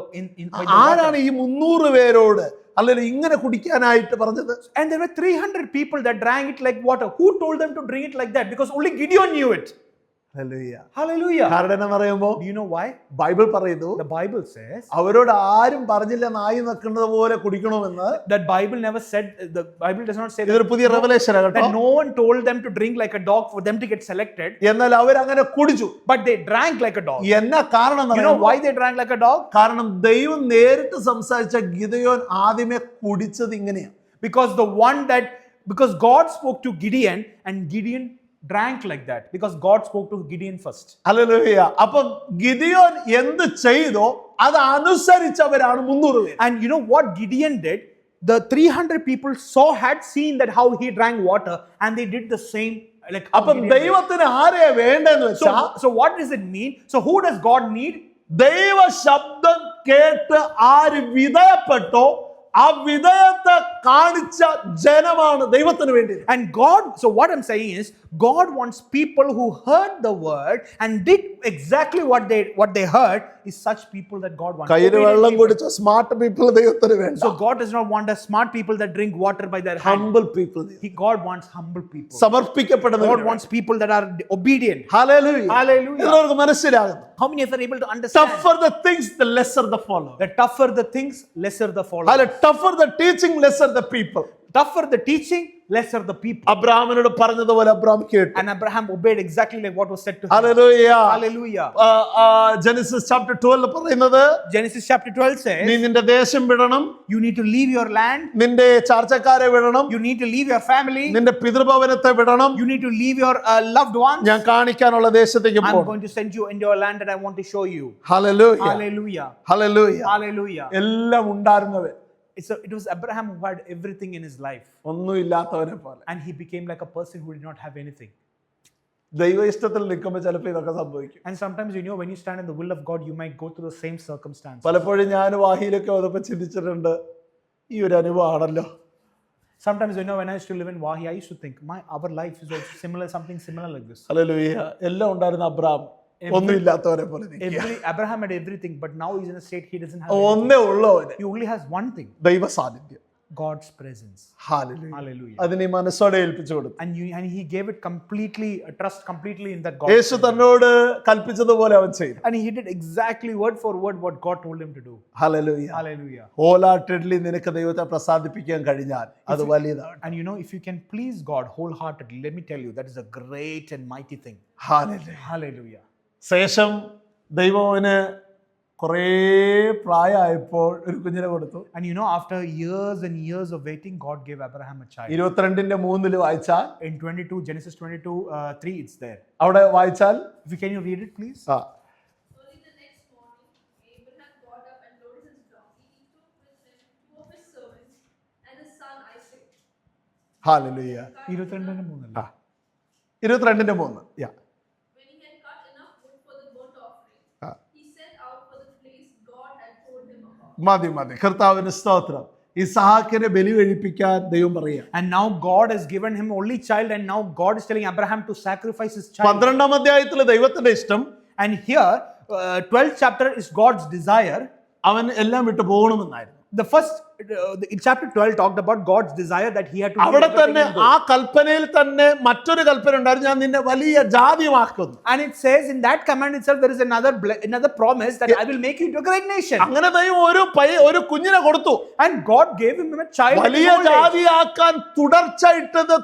by the ആരാണ് water? ഈ 300 പേരോട് അല്ലെങ്കിൽ ഇങ്ങനെ കുടിക്കാനായിട്ട് പറഞ്ഞത്? And there were 300 people that drank it like water. Who told them to drink it like that? Because only Gideon knew it. Hallelujah. Hallelujah. കാരണം എന്ന് പറയുമ്പോ Do you know why? Bible പറയുന്നു, The Bible says അവരോട് ആരും പറഞ്ഞില്ല നായി നക്കുന്നത് പോലെ കുടിക്കണമെന്ന്. that Bible never said, the Bible does not say ഇതൊരു പുതിയ റെവലേഷൻ ആണ് കേട്ടോ. that no one told them to drink like a dog for them to get selected, എന്നാൽ അവരങ്ങനെ കുടിച്ചു. but they drank like a dog. എന്നാ കാരണം You know why they drank like a dog? കാരണം ദൈവം നേരിട്ട് സംസാരിച്ച ഗിദെയോൻ ആദ്യമേ കുടിച്ചത് ഇങ്ങനെയാണ്. Because God spoke to Gideon and Gideon drank like that, because God spoke to Gideon first. Hallelujah. അപ്പം ഗിദെയോൻ എന്ത് ചെയ്തോ അത് അനുസരിച്ചവരാണ് 300 പേര്. And you know what Gideon did? The 300 people had seen that how he drank water, and they did the same. Like how അപ്പം Gideon did. ദൈവത്തിന് ആരെയാ വേണ്ടെന്ന് വെച്ചാ, So what does it mean? So who does God need? ദൈവ ശബ്ദം കേട്ട് ആര് വിധേയപ്പെട്ടോ ആ വിധേയത്തെ കാണിച്ച ജനമാണ് ദൈവത്തിന് വേണ്ടി. And God, so what I'm saying is, God wants people who heard the word and did exactly what they heard, is such people that God wants. കയ്യിൽ Obedient വെള്ളം people. കുടിച്ച സ്മാർട്ട് പീപ്പിൾ ദൈവത്തിന് വേണ്ട. So God does not want a smart people that drink water by their hand. Humble people. God wants humble people. സമർപ്പിക്കപ്പെടുന്ന. God wants people that are obedient. Hallelujah. Hallelujah. എല്ലാവർക്കും മനസ്സിലാകുന്നു. How many of you are able to understand? Tougher the things, the lesser the follower. The tougher the things, lesser the അല്ല, followers. tougher the teaching, lesser the people. Tougher the teaching, lesser the people. അബ്രാഹാമിനോട് പറഞ്ഞതുപോലെ Abraham കേട്ടു. And Abraham obeyed exactly like what was said to him. Hallelujah. Hallelujah. Genesis chapter 12 പറയുന്നത്, Genesis chapter 12 says, നീ നിന്റെ ദേശം വിടണം, you need to leave your land, നിന്റെ ചാർച്ചക്കാരെ വിടണം, you need to leave your family, നിന്റെ പിതൃഭവനത്തെ വിടണം, you need to leave your loved ones. ഞാൻ കാണിക്കാനുള്ള ദേശത്തേക്ക് I'm പോകണം. going to send you into your land that I want to show you. Hallelujah. Hallelujah. Hallelujah. Hallelujah. എല്ലാം ഉണ്ടായിരുന്നവൻ, It was Abraham who had everything in his life, ഒന്നും ഇല്ലാത്തവനെ പോലെ. and he became like a person who did not have anything. ദൈവ ഇഷ്ടത്തിൽ നിൽക്കുമ്പോൾ ചിലപ്പോൾ ഇതൊക്കെ സംഭവിക്കും. And sometimes, you know, when you stand in the will of God, you might go through the same circumstance. പലപ്പോഴും ഞാൻ വാഹിയിലൊക്കെ വന്നപ്പോൾ ചിന്തിച്ചിട്ടുണ്ട്, ഈ ഒരു അനുഭവമാണല്ലോ. Sometimes, you know, when I used to live in Wahi, I used to think, our life is also similar, something similar like this. Hallelujah. എല്ലാം ഉണ്ടായിരുന്ന Abram ഒന്നും ഇല്ലാത്തവരെ പോലെ നിൽക്കുക. Abraham had everything, but now he's in a state he doesn't have ഒന്നേ ഉള്ളവന് He only has one thing, ദൈവ സാന്നിധ്യം. God's presence. Hallelujah. Hallelujah. അതിനെ മനസ്സോടെ ഏൽപ്പിച്ചു കൊടുത്തു. And he gave it completely, trust completely in that God. യേശു തന്നോട് കൽപ്പിച്ചതുപോലെ അവൻ ചെയ്തു. And he did exactly word for word what God told him to do. Hallelujah. Hallelujah. wholeheartedly നിനക്ക് ദൈവത്തെ പ്രസാദിപ്പിക്കാൻ കഴിഞ്ഞാൽ അത് വലിയതാണ്. And you know, if you can please God wholeheartedly, let me tell you, that is a great and mighty thing. Hallelujah. Hallelujah. ശേഷം ദൈവം അവന് കുറേ പ്രായമായപ്പോൾ ഒരു കുഞ്ഞിനെ കൊടുത്തു. And you know, after years and years of waiting, God gave Abraham a child. 22:3 വായിച്ചാൽ, In 22, Genesis 22, 3, it's there. അവിടെ വായിച്ചാൽ, Can you read it, please? Early the next morning, Abraham got up and loaded his donkey. He took with him 2 of his servants and his son Isaac. Hallelujah. 22:3. 22:3. Yeah. When he had cut enough wood for the burnt offering, Ah. he set out for the place God had told him about. മതി. കർത്താവിന് സ്തോത്രം. ഇസ്ഹാക്കിനെ ബലി കഴിപ്പിക്കാൻ ദൈവം പറയുക. And now God has given him only child, and now God is telling Abraham to sacrifice his child. 12-ാം അധ്യായത്തിൽ ദൈവത്തിന്റെ ഇഷ്ടം, And here, 12th chapter is God's desire. അവൻ എല്ലാം വിട്ടു പോകണമെന്നായിരുന്നു. The first, in chapter 12, talked about God's desire that he had to leave അവിടെ everything തന്നെ and go. ആ കൽപ്പനയിൽ തന്നെ മറ്റൊരു കൽപ്പന ഉണ്ടായിരുന്നു, ഞാൻ നിന്നെ വലിയ ജാതിയാക്കുന്നു. And it says in that command itself, there is another promise that I will make you into a great nation. അങ്ങനെ ദൈവം ഒരു കുഞ്ഞിനെ കൊടുത്തു. And God gave him a child. at his വലിയ old age. ജാതിയാക്കാൻ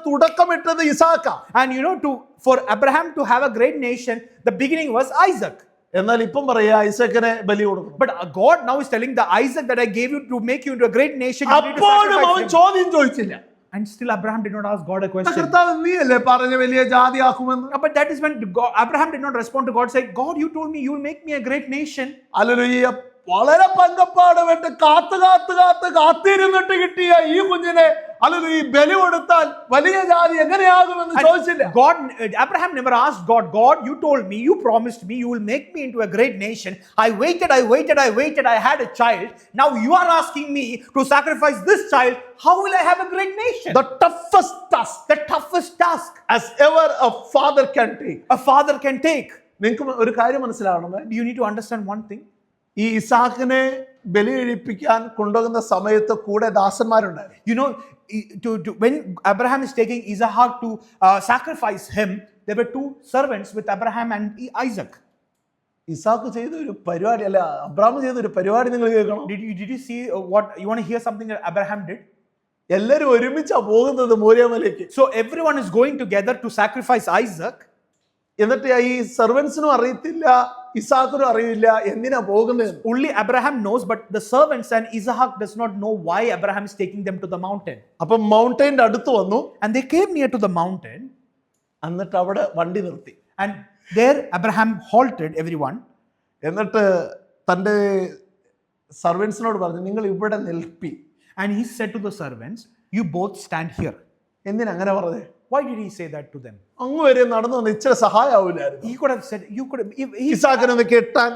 തുടക്കമിട്ടത് ഇസാക്ക. And you know, for Abraham to have a great nation, the beginning was Isaac. എന്നാൽ ഇപ്പം പറയാ ഐസക്കിനെ ബലി കൊടുക്കണം. But God now is telling the Isaac that I gave you to make you into a great nation. You need to അപ്പോഴും sacrifice അവൻ him. ചോദ്യം ചോദിച്ചില്ല. And still Abraham did not ask God a question. കർത്താവ് നീയല്ലേ പറഞ്ഞ വലിയ ജാതിയാക്കുമെന്ന്. But that is when Abraham did not respond to God, saying, God, you told me you will make me a great nation. Hallelujah. വളരെ പങ്കപ്പാട് വിട്ട് കാത്തിരുന്നിട്ട് കിട്ടിയ ഈ കുഞ്ഞിനെ അല്ലെങ്കിൽ ഈ ബലി കൊടുത്താൽ വലിയ ജാതി എങ്ങനെയാകുമെന്ന് ചോദിച്ചില്ല. Abraham never asked God, you told me, you promised me, you will make me into a great nation. I waited, I had a child. Now you are asking me to sacrifice this child. How will I have a great nation? The toughest task as ever a father can take. A father can take. നിങ്ങൾക്ക് ഒരു കാര്യം മനസ്സിലാവണമേ. You need to understand one thing. ഈ ഇസാക്കിനെ ബലി കഴിപ്പിക്കാൻ കൊണ്ടുപോകുന്ന സമയത്ത് കൂടെ ദാസന്മാരുണ്ടായിരുന്നു. You know, when Abraham is taking Isaac to sacrifice him, there were 2 servants with Abraham and Isaac. Isaac ചെയ്ത ഒരു പരിപാടി അല്ല, അബ്രാം ചെയ്ത ഒരു പരിപാടി നിങ്ങൾ കേൾക്കണം. Did you see what you want to hear something that Abraham did? എല്ലാരും ഒരുമിച്ചാ പോകുന്നത് മോരിയാമലേക്ക്. So everyone is going together to sacrifice Isaac. എന്നിട്ട് ഈ സെർവൻസിനും അറിയത്തില്ല, ഇസാക്കിനും അറിയില്ല എന്തിനാ പോകുന്നത്. Only Abraham knows, but the servants and Isaac does not know why Abraham is taking them to the mountain. അപ്പം മൗണ്ടൈൻ്റെ അടുത്ത് വന്നു. And they came near to the mountain. എന്നിട്ട് അവിടെ വണ്ടി നിർത്തി. And there Abraham halted everyone. എന്നിട്ട് തൻ്റെ സർവൻസിനോട് പറഞ്ഞു, നിങ്ങൾ ഇവിടെ നിൽപ്പി. And he said to the servants, you both stand here. എന്തിനാ അങ്ങനെ പറഞ്ഞേ? Why did he say that to them? അങ്ങ് വരെ നടന്നു വന്ന് ഇച്ചിരി സഹായാവൂലായിരുന്നു. He could have said, ഇസാക്കിനെ ഒന്ന് കെട്ടാൻ.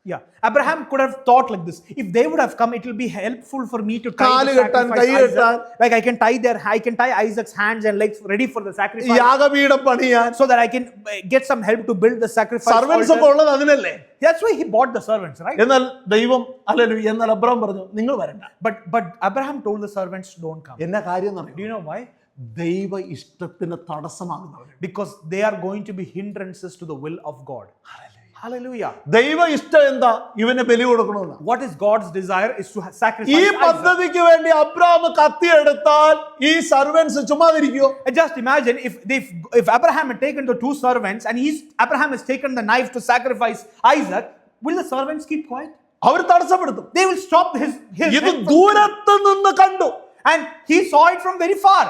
Yeah, Abraham could have thought like this. If they would have come, it will be helpful for me to tie കാല് the കെട്ടാൻ, sacrifice കൈ കെട്ടാൻ. Isaac. Like I can tie Isaac's hands and legs ready for the sacrifice, യാഗപീഠം പണിയാൻ. so that I can get some help to build the sacrifice servants ഒക്കെ altar. ഉള്ളത് അതിനല്ലേ. That's why he bought the servants, right? എന്നാൽ ദൈവം hallelujah, എന്നാൽ Abram പറഞ്ഞു നിങ്ങൾ വരണ്ട. But Abraham told the servants, don't come. എന്നാ കാര്യം Do എന്നറിയോ? you know why? ദൈവ ഇഷ്ടത്തിന് തടസ്സമാകുന്നവർ. Because they are going to be hindrances to the will of God. Hallelujah. ദൈവ ഇഷ്ടം എന്താ? ഇവനെ ബലി കൊടുക്കണമെന്ന്. What is God's desire is to sacrifice ഈ Isaac. പദ്ധതിക്ക് വേണ്ടി അബ്രാം കത്തിയെടുത്താൽ ഈ servants ചുമ്മാതിരിക്കുവോ? Just imagine if Abraham had taken the 2 servants and Abraham has taken the knife to sacrifice Isaac, will the servants keep quiet? അവർ തടസ്സപ്പെടുത്തും. They will stop his ഇത് ദൂരത്ത് നിന്ന് കണ്ടു. and he saw it from very far.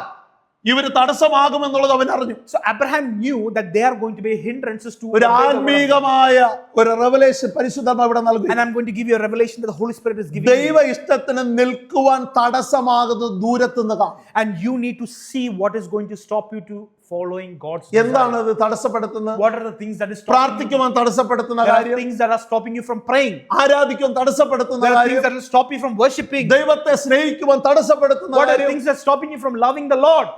ഇവര് തടസ്സമാകുമെന്നുള്ളത് അവൻ അറിഞ്ഞു. So Abraham knew that they are going to be hindrances to ഒരു ആത്മീകമായ ഒരു റെവലേഷൻ പരിശുദ്ധാത്മാവ് ഇവിടെ നൽകി. And I'm going to give you a revelation that the Holy Spirit is giving ദൈവ ഇഷ്ടത്തിന് നിൽക്കുവാൻ തടസ്സമാകുന്നത് ദൂരത്തുനിന്ന് കാണും. and you need to see what is going to stop you to following God's എന്താണ് desire. ഇത് തടസ്സപ്പെടുത്തുന്നത്? What are the things that is stopping you? പ്രാർത്ഥിക്കുവാൻ തടസ്സപ്പെടുത്തുന്ന There are കാര്യം, things that are stopping you from praying. ആരാധിക്കുവാൻ തടസ്സപ്പെടുത്തുന്ന There are things കാര്യം, that will stop you from worshiping. ദൈവത്തെ സ്നേഹിക്കുവാൻ തടസ്സപ്പെടുത്തുന്ന What are കാര്യം, things that are stopping you from loving the Lord?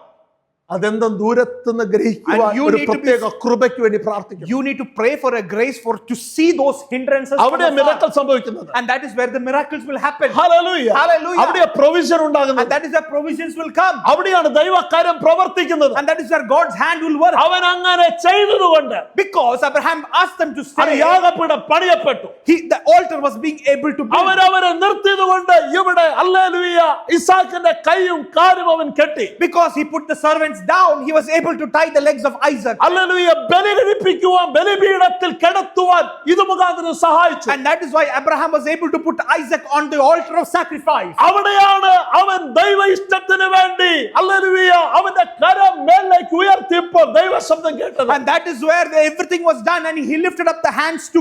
അതെന്തും ദൂരത്തുനിന്ന് ഗ്രഹിക്കുവാൻ And you ഒരു need to be- പ്രത്യേക കൃപയ്ക്ക് വേണ്ടി പ്രാർത്ഥിക്കും. You need to pray for a grace to see those hindrances from അവിടെ afar. മിറക്കിൾ സംഭവിക്കുന്നത്. And that is where the miracles will happen. Hallelujah. Hallelujah. അവിടെ provision ഉണ്ടാകുന്നത്. And that is where provisions will come. അവിടെയാണ് ദൈവകാര്യം പ്രവർത്തിക്കുന്നത്. And that is where God's hand will work. അവൻ അങ്ങനെ ചെയ്തതുകൊണ്ട് Because Abraham asked them to അത് stay. യാഗപീഠം പണിയപ്പെട്ടു. The altar was being able to build. അവരവരെ നിർത്തിയതുകൊണ്ട് ഇവിടെ ഹല്ലേലൂയ ഇസാക്കിന്റെ കൈയും കാലും അവൻ കെട്ടി. Because he put the servants down, he was able to tie the legs of Isaac. Hallelujah, ബലി കഴിപ്പിക്കുവാൻ, ബലിപീഠത്തിൽ കിടത്തുവാൻ ഇത് മുഖാന്തരം സഹായിച്ചു. And that is why Abraham was able to put Isaac on the altar of sacrifice. അവിടെയാണ് അവൻ ദൈവ ഇഷ്ടത്തിന് വേണ്ടി ഹല്ലേലൂയ അവന്റെ കരം മേലേക്ക് ഉയർത്തിയപ്പോൾ ദൈവശബ്ദം കേട്ടത്. And that is where everything was done, and he lifted up the hands to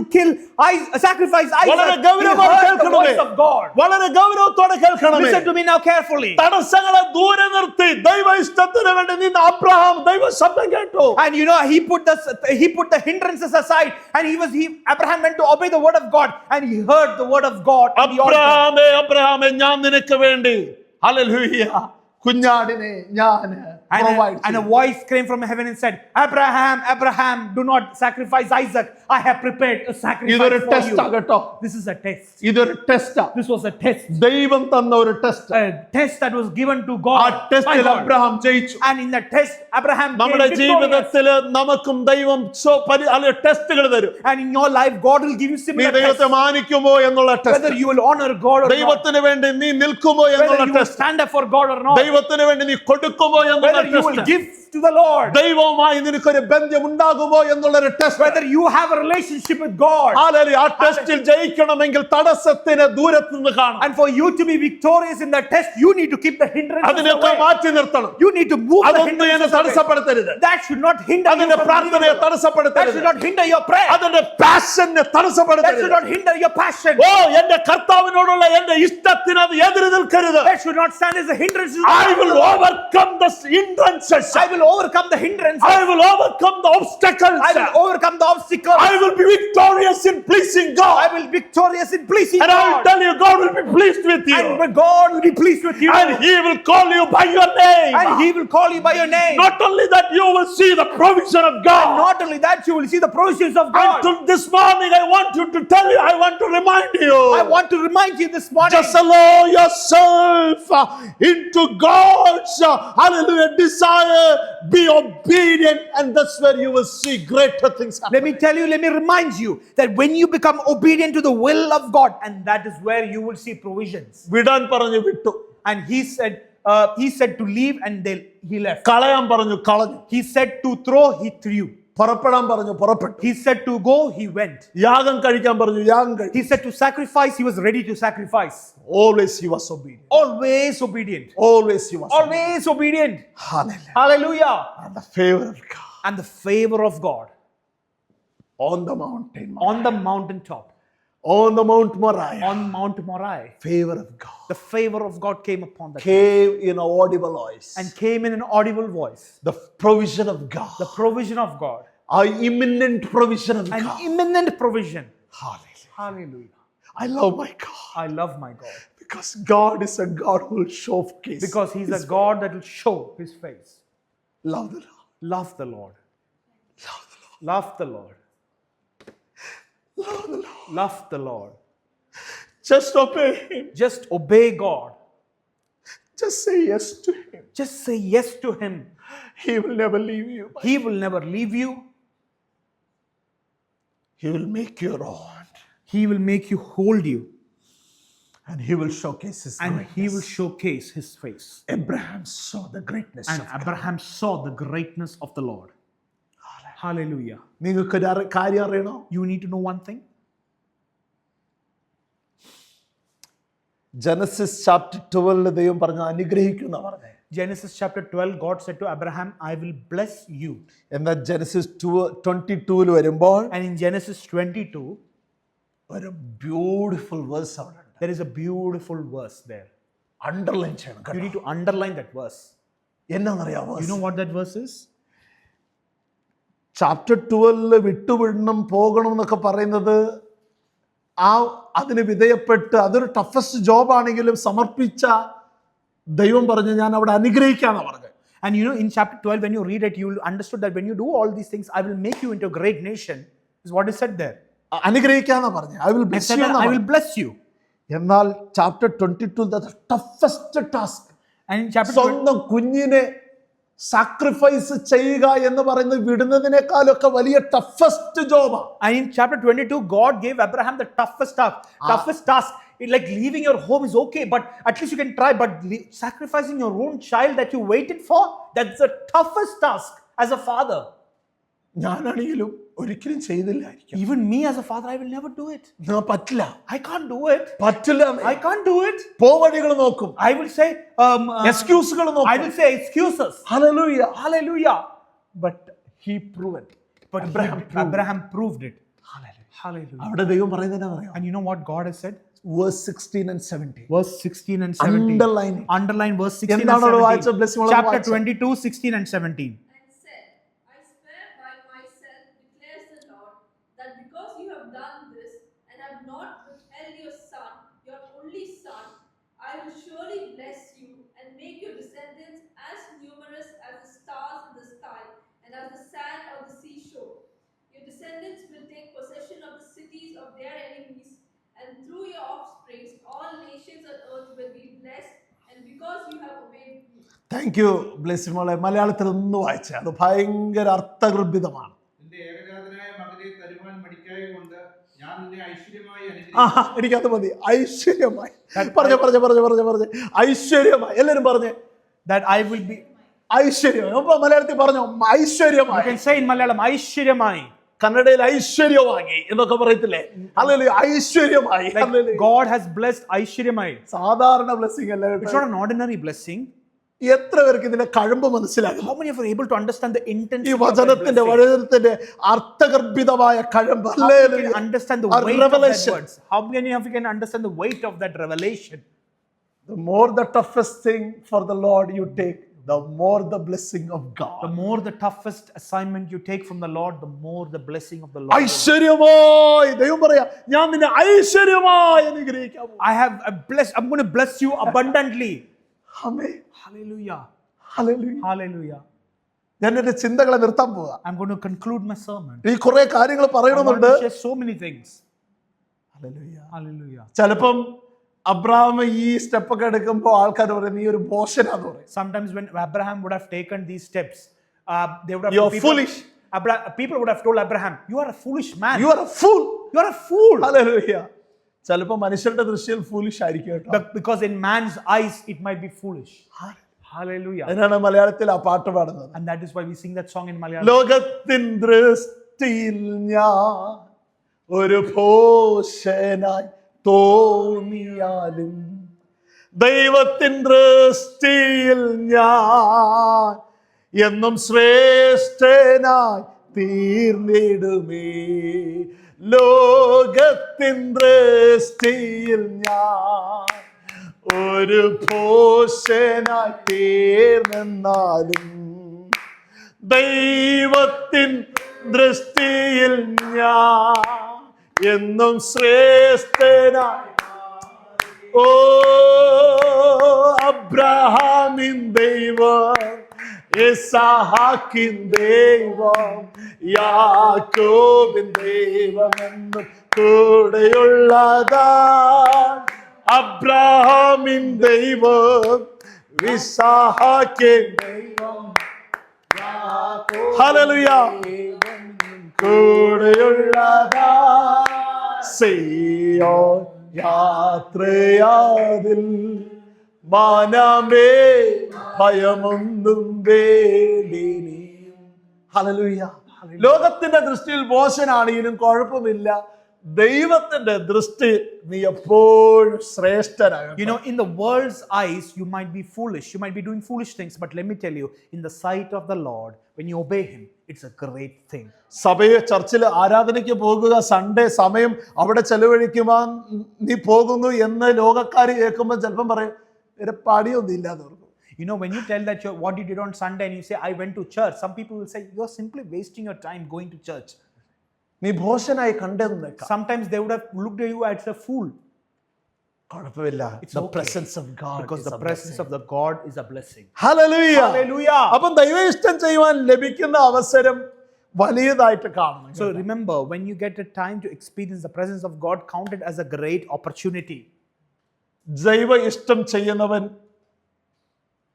sacrifice വളരെ Isaac. He ഗൗരവമായി heard the കേൾക്കണമേ, voice of God. വളരെ ഗൗരവത്തോടെ കേൾക്കണമേ. Listen to me now carefully. തടസ്സങ്ങളെ ദൂരെ നിർത്തി ദൈവ ഇഷ്ടത്തിന് വേണ്ടി നിന്ന അബ്രഹാം ദൈവശബ്ദം കേട്ടു. And you know, he put the hindrances aside, and Abraham went to obey the word of God, and he heard the word of God on the altar. അബ്രഹാമേ ഞാൻ നിനക്ക് വേണ്ടി ഹല്ലേലൂയ കുഞ്ഞാടിനെ ഞാൻ And a voice came from heaven and said, Abraham, Abraham, do not sacrifice Isaac. I have prepared a sacrifice ഇതൊരു for test you. ആകട്ടോ. This is a test. ഇതൊരു ടെസ്റ്റാ. This was a test. ദൈവം തന്ന ഒരു test. A test that was given to ആ God. by ടെസ്റ്റിൽ God. Abraham ജയിച്ചു. And in the test, Abraham നമ്മുടെ came victorious. ജീവിതത്തിൽ നമുക്കും ദൈവം ടെസ്റ്റുകൾ തരും. And in your life, God will give you നീ similar ദൈവത്തെ tests. മാനിക്കുമോ എന്നുള്ള Whether test, you will honor God or not. ദൈവത്തിന് വേണ്ടി നീ നിൽക്കുമോ Whether എന്നുള്ള you will test, stand up for God or not. ദൈവത്തിന് വേണ്ടി നീ കൊടുക്കുമോ എന്നുള്ള Whether you will test, give to the Lord. ദൈവവുമായി നിനക്കൊരു ബന്ധം ഉണ്ടാകുമോ എന്നുള്ളൊരു test. Whether you have a relationship with God. Hallelujah, ആ ടെസ്റ്റിൽ ജയിക്കണമെങ്കിൽ തടസ്സത്തിന് ദൂരത്ത് നിന്ന് കാണണം. And for you to be victorious in that test, you need to keep the hindrances അതിനൊക്കെ away. മാറ്റി നിർത്തണം. You need to move the അതൊന്നും എന്നെ hindrances away. തടസ്സപ്പെടുത്തരുത്. That should not hinder you അതിന്റെ from പ്രാർത്ഥനയെ believing. That തടസ്സപ്പെടുത്തരുത്. should not hinder your prayer. അതിന്റെ പാഷനെ That should തടസ്സപ്പെടുത്തരുത്. not hinder your passion. ഓ, എന്റെ കർത്താവിനോടുള്ള എന്റെ ഇഷ്ടത്തിന് അത് എതിര് നിൽക്കരുത്. That should not stand as a hindrance. I will overcome the hindrances. I will overcome the hindrances. I will overcome the obstacles. I will overcome the obstacles. I will be victorious in pleasing God. I will be victorious in pleasing And I will God. tell you, God will be pleased with you. And God will be pleased with you. And He will call you by your name. And He will call you by your name. Not only that, you will see the provision of God. And not only that, you will see the provisions of God. Until this morning, I want you to tell you, I want to remind you. I want to remind you this morning. Just allow yourself into God's hallelujah desire. Be obedient, and that's where you will see greater things happen. Let me tell you, let me remind you that when you become obedient to the will of God, and that is where you will see provisions. വിടാൻ പറഞ്ഞു വിട്ടു. And he said to leave, and he left. കളയാൻ പറഞ്ഞു കളഞ്ഞു. He said to throw, he threw. പുറപ്പെടാൻ പറഞ്ഞു പുറപ്പെട്ടു. He said to go, he went. യാഗം കഴിക്കാൻ പറഞ്ഞു യാഗം കഴിച്ചു. He said to sacrifice, he was ready to sacrifice. Always he was obedient. Always obedient. Always he was obedient. Always obedient. Hallelujah. Hallelujah. And the favor of God And the favor of God on the mountain, on the mountaintop, on the Mount Moriah. on Mount Moriah. Favor of God The favor of God came upon that came in an audible voice. and came in an audible voice. The provision of God, The provision of God, an imminent provision of an God. imminent provision. Hallelujah. Hallelujah. I love my God I love my God because God is a God who will showcase. because He's a God that will show His face. Love the Lord. Love the Lord. Love the Lord. Love the Lord. Love the Lord. Love the Lord. Just obey Him. Just obey God. Just say yes to Him. Just say yes to Him. He will never leave you. He will never leave you. He will make you own. He will make you hold you. And He will showcase His And greatness. He will showcase His face. Abraham saw the greatness And of God. Abraham saw the greatness of the Lord. Hallelujah. നിങ്ങൾക്ക് ഒരു കാര്യം അറിയണോ? You need to know one thing. Genesis chapter 12 ദൈവം പറഞ്ഞു അനുഗ്രഹിക്കുന്ന പറഞ്ഞേ. Genesis chapter 12, God said to Abraham, I will bless you. എന്നാൽ Genesis 22 വരുമ്പോൾ And in Genesis 22, ഒരു ബ്യൂട്ടിഫുൾ വേഴ്സ് അവിടെ ഉണ്ട്. there is a beautiful verse there. Underline ചെയ്യണം You കേട്ടോ. need to underline that verse. എന്നാണെന്നറിയാമോ? You know what that verse is? Chapter 12 വിട്ടുവിടണം പോകണം എന്നൊക്കെ പറയുന്നത് അതിന് വിധേയപ്പെട്ട് അതൊരു ടഫസ്റ്റ് ജോബ് ആണെങ്കിലും സമർപ്പിച്ച ദൈവം പറഞ്ഞു ഞാൻ അവിടെ അനുഗ്രഹിക്കാന്നാ പറഞ്ഞത്. And you know, in chapter 12, when you read it, you will understood that when you do all these things, I will make you into a great nation, is what is said there. അനുഗ്രഹിക്കാന്നാ പറഞ്ഞു. I will I bless said you that എന്നാ I will പറഞ്ഞത്. bless you. എന്നാൽ chapter 22 the toughest task And in chapter 20, സ്വന്തം കുഞ്ഞിനെ sacrifice ചെയ്യുക എന്ന് പറയുന്നത് വിടുന്നതിനേക്കാളൊക്കെ വലിയ toughest ജോബാണ്. and in chapter 22, God gave Abraham the toughest task like leaving your home is okay, but at least you can try. But sacrificing your own child that you waited for, that's the toughest task as a father. ഞാനാണെങ്കിലും ഒരിക്കലും ചെയ്തില്ലായിരിക്കും. Even me as a father, I will never do it. പറ്റില്ല, I can't do it. പറ്റില്ല. I can't do it. പോവടികൾ നോക്കും, I will say എക്സ്ക്യൂസുകൾ I നോക്കും. will say excuses. Hallelujah. Hallelujah. But he proved it. But Abraham proved it. Hallelujah. അവിടെ ദൈവം പറയുന്നത് എന്താണെന്നറിയോ? And you know what God has said? Verse 16 and 17. Verse 16 and 17. Underline it. Underline verse 16 and എന്താണ് അവിടെ 17. വായിച്ച blessing ഉള്ളത് Chapter വായിച്ച? 22, 16 and 17. And said, I swear by myself, declares the Lord, that because you have done this and have not withheld your son, your only son, I will surely bless you and make your descendants as numerous as the stars in the sky and as the sand on the seashore. Your descendants will take possession of the cities of their enemies, and through your offspring all nations on earth will be blessed, and because you have obeyed me. Thank you Blessy മോളെ. മലയാളത്തിൽ ഒന്ന് വായിച്ചേ, അത് ഭയങ്കര അർത്ഥഗർഭിതമാണ്. നിന്റെ ഏകജാതനായ മകനെ തരുവാൻ മടിക്കായകൊണ്ട് ഞാൻ നിന്നെ ഐശ്വര്യമായി എനിക്കത് മതി. ഐശ്വര്യമായി പറഞ്ഞേ ഐശ്വര്യമായി. എല്ലാരും പറഞ്ഞേ That I will be. ഐശ്വര്യമായി. അപ്പൊ മലയാളത്തിൽ പറഞ്ഞോ You ഐശ്വര്യമായി. can say in Malayalam, Aishwaryamai. കന്നഡയിൽ ഐശ്വര്യമായി എന്നൊക്കെ പറയത്തില്ലേ? ഹല്ലേലൂയ, ഐശ്വര്യമായി. Like hallelujah. God has blessed Aishwaryamai. സാധാരണ ബ്ലെസ്സിംഗ് അല്ല It's കേട്ടോ. not an ordinary blessing. എത്ര പേർക്ക് ഇതിന്റെ കഴമ്പ് മനസ്സിലാകും? How many of you are able to understand the ഈ intensity of that വചനത്തിന്റെ blessing? അർത്ഥഗർഭിതമായ കഴമ്പ്. How many can understand the A weight of that revelation. words? How many of you can understand the weight of that revelation? The more the toughest thing for the Lord you take, the more the blessing of The God. more the toughest assignment you take from the Lord, the more the blessing of the Lord. ഐശ്വര്യമായി ദൈവം പറയാ, ഞാൻ നിന്നെ ഐശ്വര്യമായി അനുഗ്രഹിക്കാം. I'm going to bless you abundantly. Amen. Hallelujah. Hallelujah. Hallelujah. ഞാൻ എന്റെ ചിന്തകളെ നിർത്താൻ പോവാ. I'm going to conclude my sermon. ഈ കുറെ കാര്യങ്ങൾ I want പറയണമെന്നുണ്ട്. to share so many things. Hallelujah. Hallelujah. ചിലപ്പം അബ്രഹാം ഈ സ്റ്റെപ്പ് ഒക്കെ എടുക്കുമ്പോൾ ആൾക്കാർ പറയും നീ ഒരു മോശനാന്ന് പറയും. Sometimes when Abraham would have taken these steps, they would have You're foolish. People would have told Abraham, you are a foolish man. You are a fool. You are a fool. Hallelujah. ചിലപ്പോൾ മനുഷ്യരുടെ ദൃഷ്ടിയിൽ foolish ആയിരിക്കും കേട്ടോ. But because in man's eyes it might be foolish. Hallelujah. അതിനാണ് മലയാളത്തിൽ ആ പാട്ട് പാടുന്നത്. And that is why we sing that song in Malayalam. ലോകത്തിൻ ദൃഷ്ടിയിൽ ഞാൻ ഒരു ഭോഷനായി തോന്നിയാലും ദൈവത്തിൻ ദൃഷ്ടിയിൽ ഞാൻ എന്നും ശ്രേഷ്ഠനായി തീർന്നിടുമേ. ലോകത്തിൻ ദൃഷ്ടിയിൽ ഞാൻ ഒരു ഭോഷനായി തീർന്നെന്നാലും ദൈവത്തിൻ ദൃഷ്ടിയിൽ ഞാൻ എന്നും ശ്രേഷ്ഠനായി. ഓ അബ്രഹാമിൻ ദൈവം, ഇസ്ഹാക്കിൻ ദൈവം, യാക്കോബിൻ ദൈവമെന്നും കൂടെയുള്ളതാ. അബ്രഹാമിൻ ദൈവം, ഇസ്ഹാക്കിൻ ദൈവം, ഹല്ലേലൂയ കൂടെയുള്ളതാ. സിയോൻ യാത്രയാതിൽ മനമേ ഭയമൊന്നും വേണ്ടിനിയും. ഹല്ലേലൂയ. ലോകത്തിന്റെ ദൃഷ്ടിയിൽ മോശനാണെങ്കിലും കുഴപ്പമില്ല, ദൈവത്തിന്റെ ദൃഷ്ടി നീ എപ്പോഴും ശ്രേഷ്ഠനാണ്. You know, in the world's eyes, you might be foolish. You might be doing foolish things. But let me tell you, in the sight of the Lord, when you obey Him, it's a great thing. സഭയെ ചർച്ചിൽ ആരാധനയ്ക്ക് പോകുക, Sunday സമയം അവിടെ ചെലവഴിക്കുവാൻ നീ പോകുന്നു എന്ന് ലോകക്കാർ കേൾക്കുമ്പോൾ ചിലപ്പം പറയും ഒരു പണിയൊന്നും ഇല്ലാന്ന് പറഞ്ഞു. You know, when you tell that what you did on Sunday and you say, I went to church, some people will say, you're simply wasting your time going to church. നീ ഭോഷനായി കണ്ടെന്നേക്കാം. Sometimes they would have looked at you as a fool. കുഴപ്പമില്ല. It's The okay. presence of God Because is the a presence blessing. of the God is a blessing. Hallelujah. Hallelujah. അപ്പം ദൈവ ഇഷ്ടം ചെയ്യുവാൻ ലഭിക്കുന്ന അവസരം വലിയതായിട്ട് കാണണം. So remember, when you get a time to experience the presence of God, count it as a great opportunity. ദൈവ ഇഷ്ടം ചെയ്യുന്നവൻ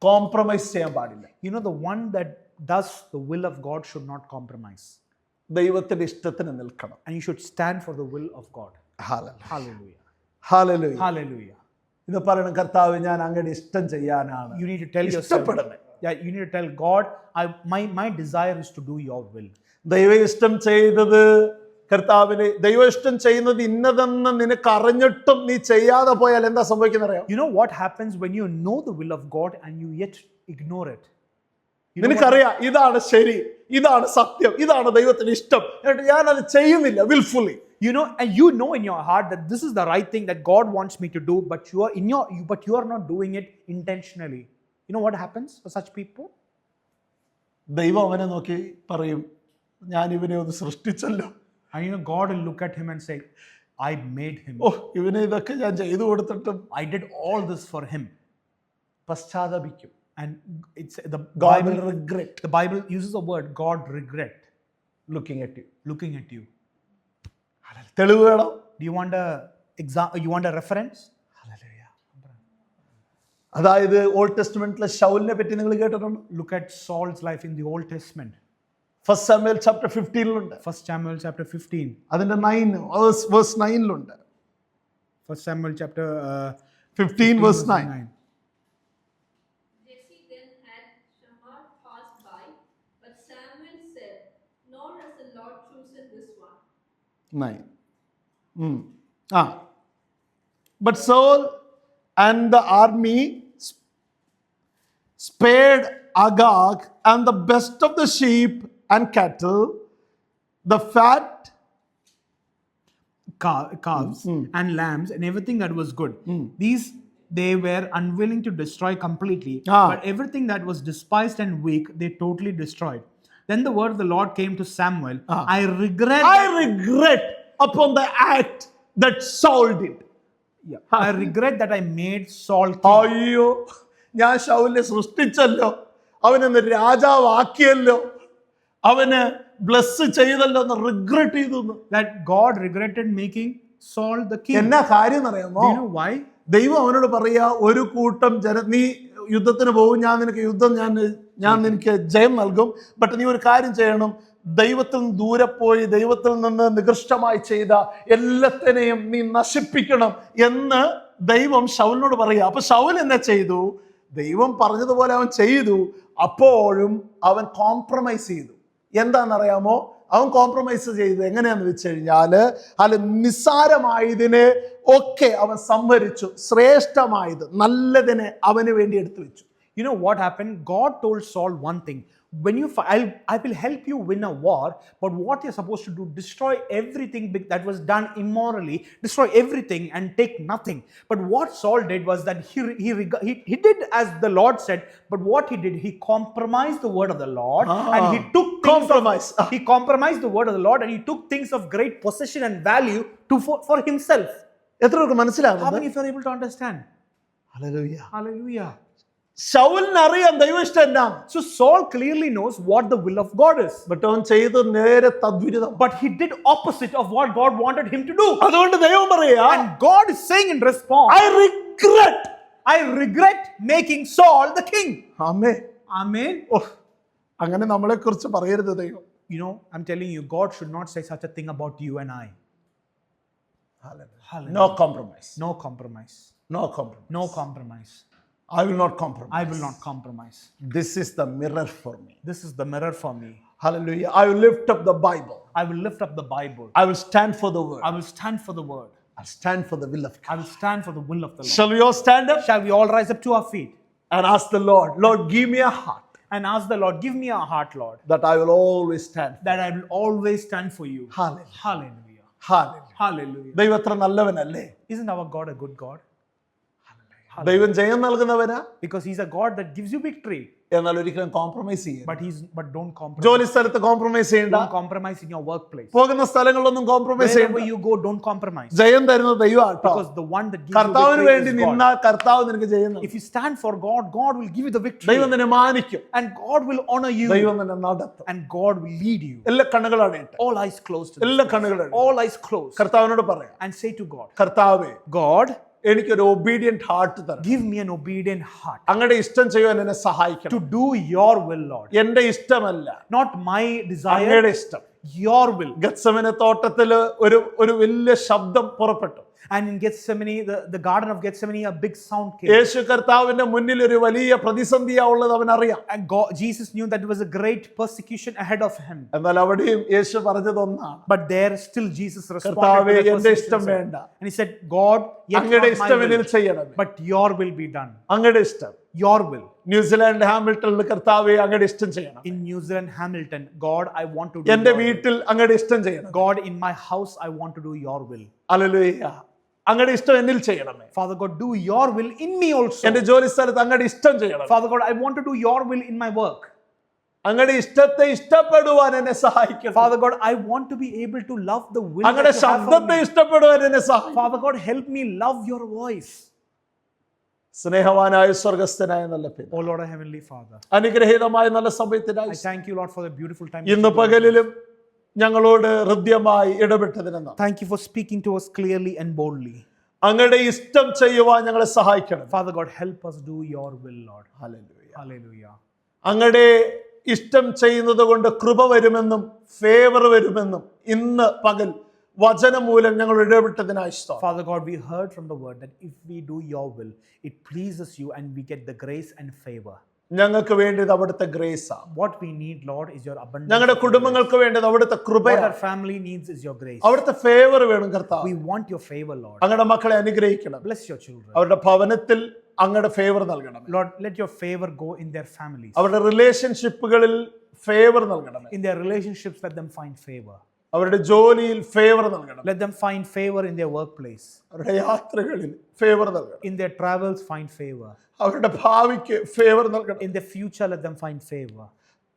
കോംപ്രമൈസ് ചെയ്യാൻ പാടില്ല. You know, the one that does the will of God should not compromise. ദൈവത്തിന്റെ ഇഷ്ടത്തിന് നിൽക്കണം. And you should stand for the will of God. Hallelujah. Hallelujah. Hallelujah. Hallelujah. ഇത് പറയണം, കർത്താവ് ഞാൻ അങ്ങയുടെ ഇഷ്ടം ചെയ്യാനാണ് You need to tell yourself. ഇഷ്ടപ്പെടുന്നത്. Yeah, you need to tell God, my desire is to do your will. ദൈവ ഇഷ്ടം ചെയ്തത് കർത്താവിന് ദൈവ ഇഷ്ടം ചെയ്യുന്നത് ഇന്നതെന്ന് നിനക്ക് അറിഞ്ഞിട്ടും നീ ചെയ്യാതെ പോയാൽ എന്താ സംഭവിക്കുന്നത് അറിയാം? You know what happens when you know the will of God and you yet ignore it? You know what- നിനക്കറിയാം ഇതാണ് ശരി, ഇതാണ് സത്യം, ഇതാണ് ദൈവത്തിന് ഇഷ്ടം, എന്നിട്ട് ഞാൻ അത് ചെയ്യുന്നില്ല wilfully. You know, and you know in your heart that this is the right thing that God wants me to do, but you are not doing it intentionally. You know what happens for such people? ദൈവം അവനെ നോക്കി പറയും, ഞാൻ ഇവനെ ഒന്ന് സൃഷ്ടിച്ചല്ലോ, And you know, God will look at him and say, I made him. ഓ ഇവനെ ഇതൊക്കെ ഞാൻ ചെയ്തു കൊടുത്തിട്ടും I did all this for him. പശ്ചാത്തപിക്കും. And it's the God will Bible. regret The Bible uses the word God regret looking at you. looking at you. തെളിവ് വേണം. Do you want you want a reference? അതായത് old ടെസ്റ്റ്മെന്റിലെ ശൗലിനെ പറ്റി നിങ്ങൾ കേട്ടിട്ടുണ്ട്? Look at Saul's life in the Old Testament. 1 Samuel chapter 15 1 Samuel chapter 15. അതിന്റെ 9 verse 9 1 Samuel chapter 15 verse 9. Jesse then had Shammah pass by, but Samuel said, "Nor has the Lord chosen this one." 9. But Saul and the army spared Agag and the best of the sheep and cattle, the fat calves and lambs and everything that was good. These they were unwilling to destroy completely, but everything that was despised and weak they totally destroyed. Then the word of the Lord came to Samuel. I regret upon the act that Saul did. I regret that I made Saul king. അയ്യോ, ഞാൻ ശൗലിനെ സൃഷ്ടിച്ചല്ലോ, അവനൊന്ന് രാജാവാക്കിയല്ലോ, അവന് bless ചെയ്തല്ലോ എന്ന് regret ചെയ്തു. That God regretted making Saul the king. എന്നാ കാര്യം എന്നറിയാമോ? Do you know why? ദൈവം അവനോട് പറയാ, ഒരു കൂട്ടം നീ യുദ്ധത്തിന് പോകും, ഞാൻ നിനക്ക് ജയം നൽകും, ബട്ട് നീ ഒരു കാര്യം ചെയ്യണം, ദൈവത്തിൽ നിന്ന് ദൂരെ പോയി ദൈവത്തിൽ നിന്ന് നികൃഷ്ടമായി ചെയ്ത എല്ലാത്തിനെയും നീ നശിപ്പിക്കണം എന്ന് ദൈവം ശൗലിനോട് പറയുക. അപ്പൊ ശൗൽ എന്നാ ചെയ്തു? ദൈവം പറഞ്ഞതുപോലെ അവൻ ചെയ്തു. അപ്പോഴും അവൻ കോംപ്രമൈസ് ചെയ്തു. എന്താണെന്നറിയാമോ? അവൻ കോംപ്രമൈസ് ചെയ്ത് എങ്ങനെയാന്ന് വെച്ച് കഴിഞ്ഞാല് നിസ്സാരമായതിനെ ഒക്കെ അവൻ സംഭരിച്ചു, ശ്രേഷ്ഠമായത് നല്ലതിനെ അവന് വേണ്ടി എടുത്തു വെച്ചു. You know what happened? God told Saul one thing. When you I will help you win a war, but what you're supposed to do, destroy everything that was done immorally, destroy everything and take nothing. But what Saul did was that he did as the Lord said, but what he did, he compromised the word of the Lord and he took he compromised the word of the Lord and he took things of great possession and value for himself. എത്ര പേർക്ക് മനസ്സിലാകും? How many of you are able to understand? Hallelujah. Hallelujah. ശൗലിന് അറിയാം ദൈവം ഇഷ്ടം എന്താണ്. So Saul clearly knows what the will of God is. But അവൻ ചെയ്ത് നേരെ തദ്വിരുദ്ധം. But he did opposite of what God wanted him to do. അതുകൊണ്ട് ദൈവം പറയാ, And God is saying in response, I regret making Saul the king. Amen. Amen. അങ്ങനെ നമ്മളെ കുറിച്ച് പറയരുത് ദൈവം. You know, I'm telling you, God should not say such a thing about you and I. Hallelujah. No compromise. No compromise. No compromise. No compromise. I will not compromise. I will not compromise. This is the mirror for me. This is the mirror for me. Hallelujah. I will lift up the Bible. I will lift up the Bible. I will stand for the word. I will stand for the word. I'll stand for the will of God. I will stand for the will of the Lord. Shall we all stand up Shall we all rise up to our feet and ask the Lord, Lord, give me a heart and ask the Lord, give me a heart, Lord, that I will always stand for. that I will always stand for you. Hallelujah. Hallelujah. Hallelujah. Hallelujah. ദൈവം എത്ര നല്ലവനല്ലേ? Isn't our God a good God? ദൈവം ജയം നൽകുന്നവനാ, Because he's a God that gives you victory. എന്നാൽ ഒരിക്കലും compromise ചെയ്യും. But don't compromise. ജോലി സ്ഥലത്ത് compromise ചെയ്യണ്ട. Don't compromise in your workplace. പോകുന്ന സ്ഥലങ്ങളിലൊന്നും കോംപ്രമൈസ് Wherever ചെയ്യണ്ട. you go, don't compromise. ജയം തരുന്നത് ദൈവമാട്ടോ. Because the one that gives you കർത്താവിന് വേണ്ടി victory is God. നിന്നാൽ കർത്താവ് നിനക്ക് ജയം നൽകും. If you stand for God, God will give you the victory. ദൈവം നിന്നെ മാനിക്കും. And God will honor you. ദൈവം നിന്നെ നടത്തും. And God will lead you. എല്ലാ കണ്ണുകളടയട്ടെ. All eyes closed. എല്ലാ കണ്ണുകളടയട്ടെ. All eyes closed. കർത്താവിനോട് പറയാം, And say to God, കർത്താവേ, God, എനിക്കൊരു ഒബീഡിയന്റ് ഹാർട്ട് തരണം. give me an obedient heart അങ്ങയുടെ ഇഷ്ടം ചെയ്യാൻ എന്നെ സഹായിക്കണം. to do your will, Lord. എന്റെ ഇഷ്ടമല്ല, Not my desire. അങ്ങയുടെ ഇഷ്ടം. Your will. ഗത്സമനെ തോട്ടത്തില് ഒരു വലിയ ശബ്ദം പുറപ്പെട്ടു. And in Gethsemane, the garden of Gethsemane, a big sound came. യേശു കർത്താവിന്റെ മുന്നിൽ ഒരു വലിയ പ്രതിസന്ധിയാ ഉള്ളത് അവൻ അറിയാം. And Jesus knew that there was a great persecution ahead of him. എന്നാൽ അവിടെയും യേശു പറഞ്ഞതൊന്നാണ്, But there still Jesus responded കർത്താവേ to the എന്റെ persecution. ഇഷ്ടം വേണ്ട, And he said, God, yet അങ്ങയുടെ not my ഇഷ്ടം എന്നിൽ will, ചെയ്യണം, but your will be done. അങ്ങയുടെ ഇഷ്ടം. Your will. ന്യൂസിലാൻഡ് ഹാമിൽട്ടണിൽ കർത്താവേ അങ്ങയുടെ ഇഷ്ടം ചെയ്യണം, In New Zealand, Hamilton, God, I want to do എന്റെ your will. വീട്ടിൽ അങ്ങയുടെ ഇഷ്ടം ചെയ്യണം. God, in my house, I want to do your will. Hallelujah. അങ്ങയുടെ ഇഷ്ടം എന്നിൽ ചെയ്യണമേ. Father God, do your will in me also. എന്റെ ജോലി സ്ഥലത്ത് അങ്ങയുടെ ഇഷ്ടം ചെയ്യണം. Father God, I want to do your will in my work. അങ്ങയുടെ ഇഷ്ടത്തെ ഇഷ്ടപ്പെടുവാൻ എന്നെ സഹായിക്കണം. Father God, I want to be able to love the will അങ്ങയുടെ that you have for ശബ്ദത്തെ me. ഇഷ്ടപ്പെടുവാൻ എന്നെ സഹായിക്കണം. Father God, help me love your voice. സ്നേഹവാനായ സ്വർഗസ്ഥനായ നല്ല പിതാവേ, Oh Lord, our Heavenly Father, അനുഗ്രഹീതമായ നല്ല I സമയത്തിനായി thank you, Lord, for the beautiful time. ഇന്ന് പകലിലും ഞങ്ങളോട് ഹൃദ്യമായി ഇടപെട്ടതിനെന്ന് Thank you for speaking to us clearly and boldly. അങ്ങയുടെ ഇഷ്ടം ചെയ്യുവാൻ ഞങ്ങളെ സഹായിക്കണം. Father God, help us do your will, Lord. Hallelujah. Hallelujah. അങ്ങയുടെ ഇഷ്ടം ചെയ്യുന്നത് കൊണ്ട് കൃപ വരുമെന്നും ഫേവർ വരുമെന്നും ഇന്ന് പകൽ വചനം മൂലം ഞങ്ങൾ ഇടപെട്ടതിനായി സ്തോത്രം. Father God, we heard from the word that if we do your will, it pleases you and we get the grace and favor. ഞങ്ങൾക്ക് വേണ്ടത് അവിടുത്തെ ഗ്രേസാണ്. What we need, Lord, is your abundance. ഞങ്ങളുടെ കുടുംബങ്ങൾക്ക് വേണ്ടത് അവിടുത്തെ What കൃപയാണ്. our family needs is your grace. അവിടുത്തെ favour വേണം കർത്താവ്. We want your favor, Lord. അങ്ങയുടെ മക്കളെ അനുഗ്രഹിക്കണം. Bless your children. അവരുടെ ഭവനത്തിൽ അങ്ങയുടെ ഫേവർ നൽകണം. Lord, let your favor go in their families. അവരുടെ റിലേഷൻഷിപ്പുകളിൽ ഫേവർ നൽകണം. In their relationships, let them find favor. അവരുടെ ജോലിയിൽ ഫേവർ നൽകണം. Let them find favor in their workplace. അവരുടെ യാത്രകളിൽ ഫേവർ നൽകണം. In their travels, find favor. അവരുടെ ഭാവിക്ക് ഫേവർ നൽകണം. In their future, let them find favor.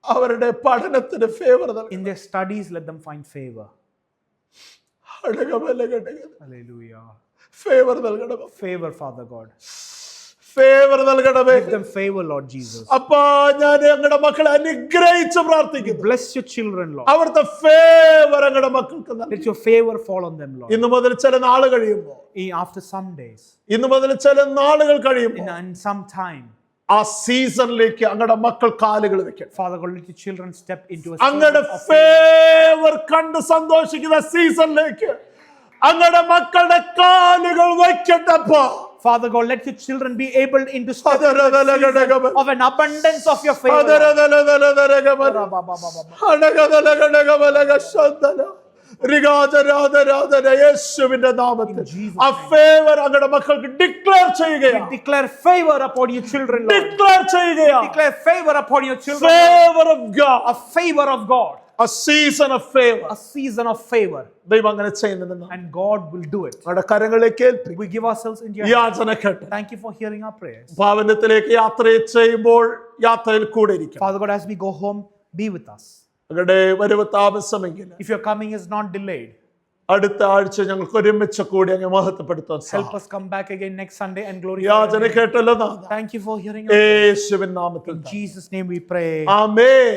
അവരുടെ പഠനത്തിന് ഫേവർ നൽകണം. In their studies, let them find favor. Hallelujah. Favour നൽകണം. Favor, Father God. ഫേവർ നൽകണമേ. Give them favor, Lord Jesus. അപ്പാ ഞാൻ ഞങ്ങളുടെ മക്കളെ അനുഗ്രഹിച്ച് പ്രാർത്ഥിക്കുന്നു. Bless your children, Lord. അവിടുത്തെ ഫേവർ ഞങ്ങളുടെ മക്കൾക്ക് നൽകണം. Let your favor fall on them, Lord. ഇന്നു മുതൽ ചില നാൾ കഴിയുമ്പോൾ, After some days, ഇന്നു മുതൽ ചില നാളുകൾ കഴിയുമ്പോൾ in some time, ആ സീസണിലേക്ക് അങ്ങയുടെ മക്കൾ കാലുകൾ വെക്കണം. Father God, let your children step into a അങ്ങയുടെ season of favor. ഫേവർ കണ്ട് സന്തോഷിക്കുന്ന സീസണിലേക്ക് അങ്ങയുടെ മക്കളുടെ കാലുകൾ വെക്കട്ടപ്പോ. Father God, let your children be able to step into a season of an abundance of your favor. യേശുവിന്റെ നാമത്തിൽ ആ ഫേവർ അങ്ങയുടെ മക്കൾക്ക് ഡിക്ലെയർ ചെയ്യുകയാണ്. Declare favor upon your children, Lord. Declare ചെയ്യുകയാണ്. Declare favor upon your children. Favour of God. A favor of God. A season of favor. A season of favor. ദൈവം അങ്ങനെ ചെയ്യുന്നതെന്ന് And God will do it. നമ്മുടെ കരങ്ങളിലേക്ക് ഏൽപ്പിക്കും. We give ourselves into your hands. യാചന കേട്ട് Thank you for hearing our prayers. ഭവനത്തിലേക്ക് യാത്ര ചെയ്യുമ്പോൾ യാത്രയിൽ കൂടെ ഇരിക്കണം. Father God, as we go home, be with us. ഞങ്ങളുടെ വരവ് താമസമെങ്കിൽ If your coming is not delayed, അടുത്ത ആഴ്ച ഞങ്ങൾക്ക് ഒരുമിച്ച് കൂടി അങ്ങ് മഹത്വപ്പെടുത്താൻ help us come back again next Sunday and glorify യാചന your name. കേട്ടല്ലോ നാഥ. Thank you for hearing our prayers. യേശുവിൻ നാമത്തിൽ In Jesus' name we pray. Amen.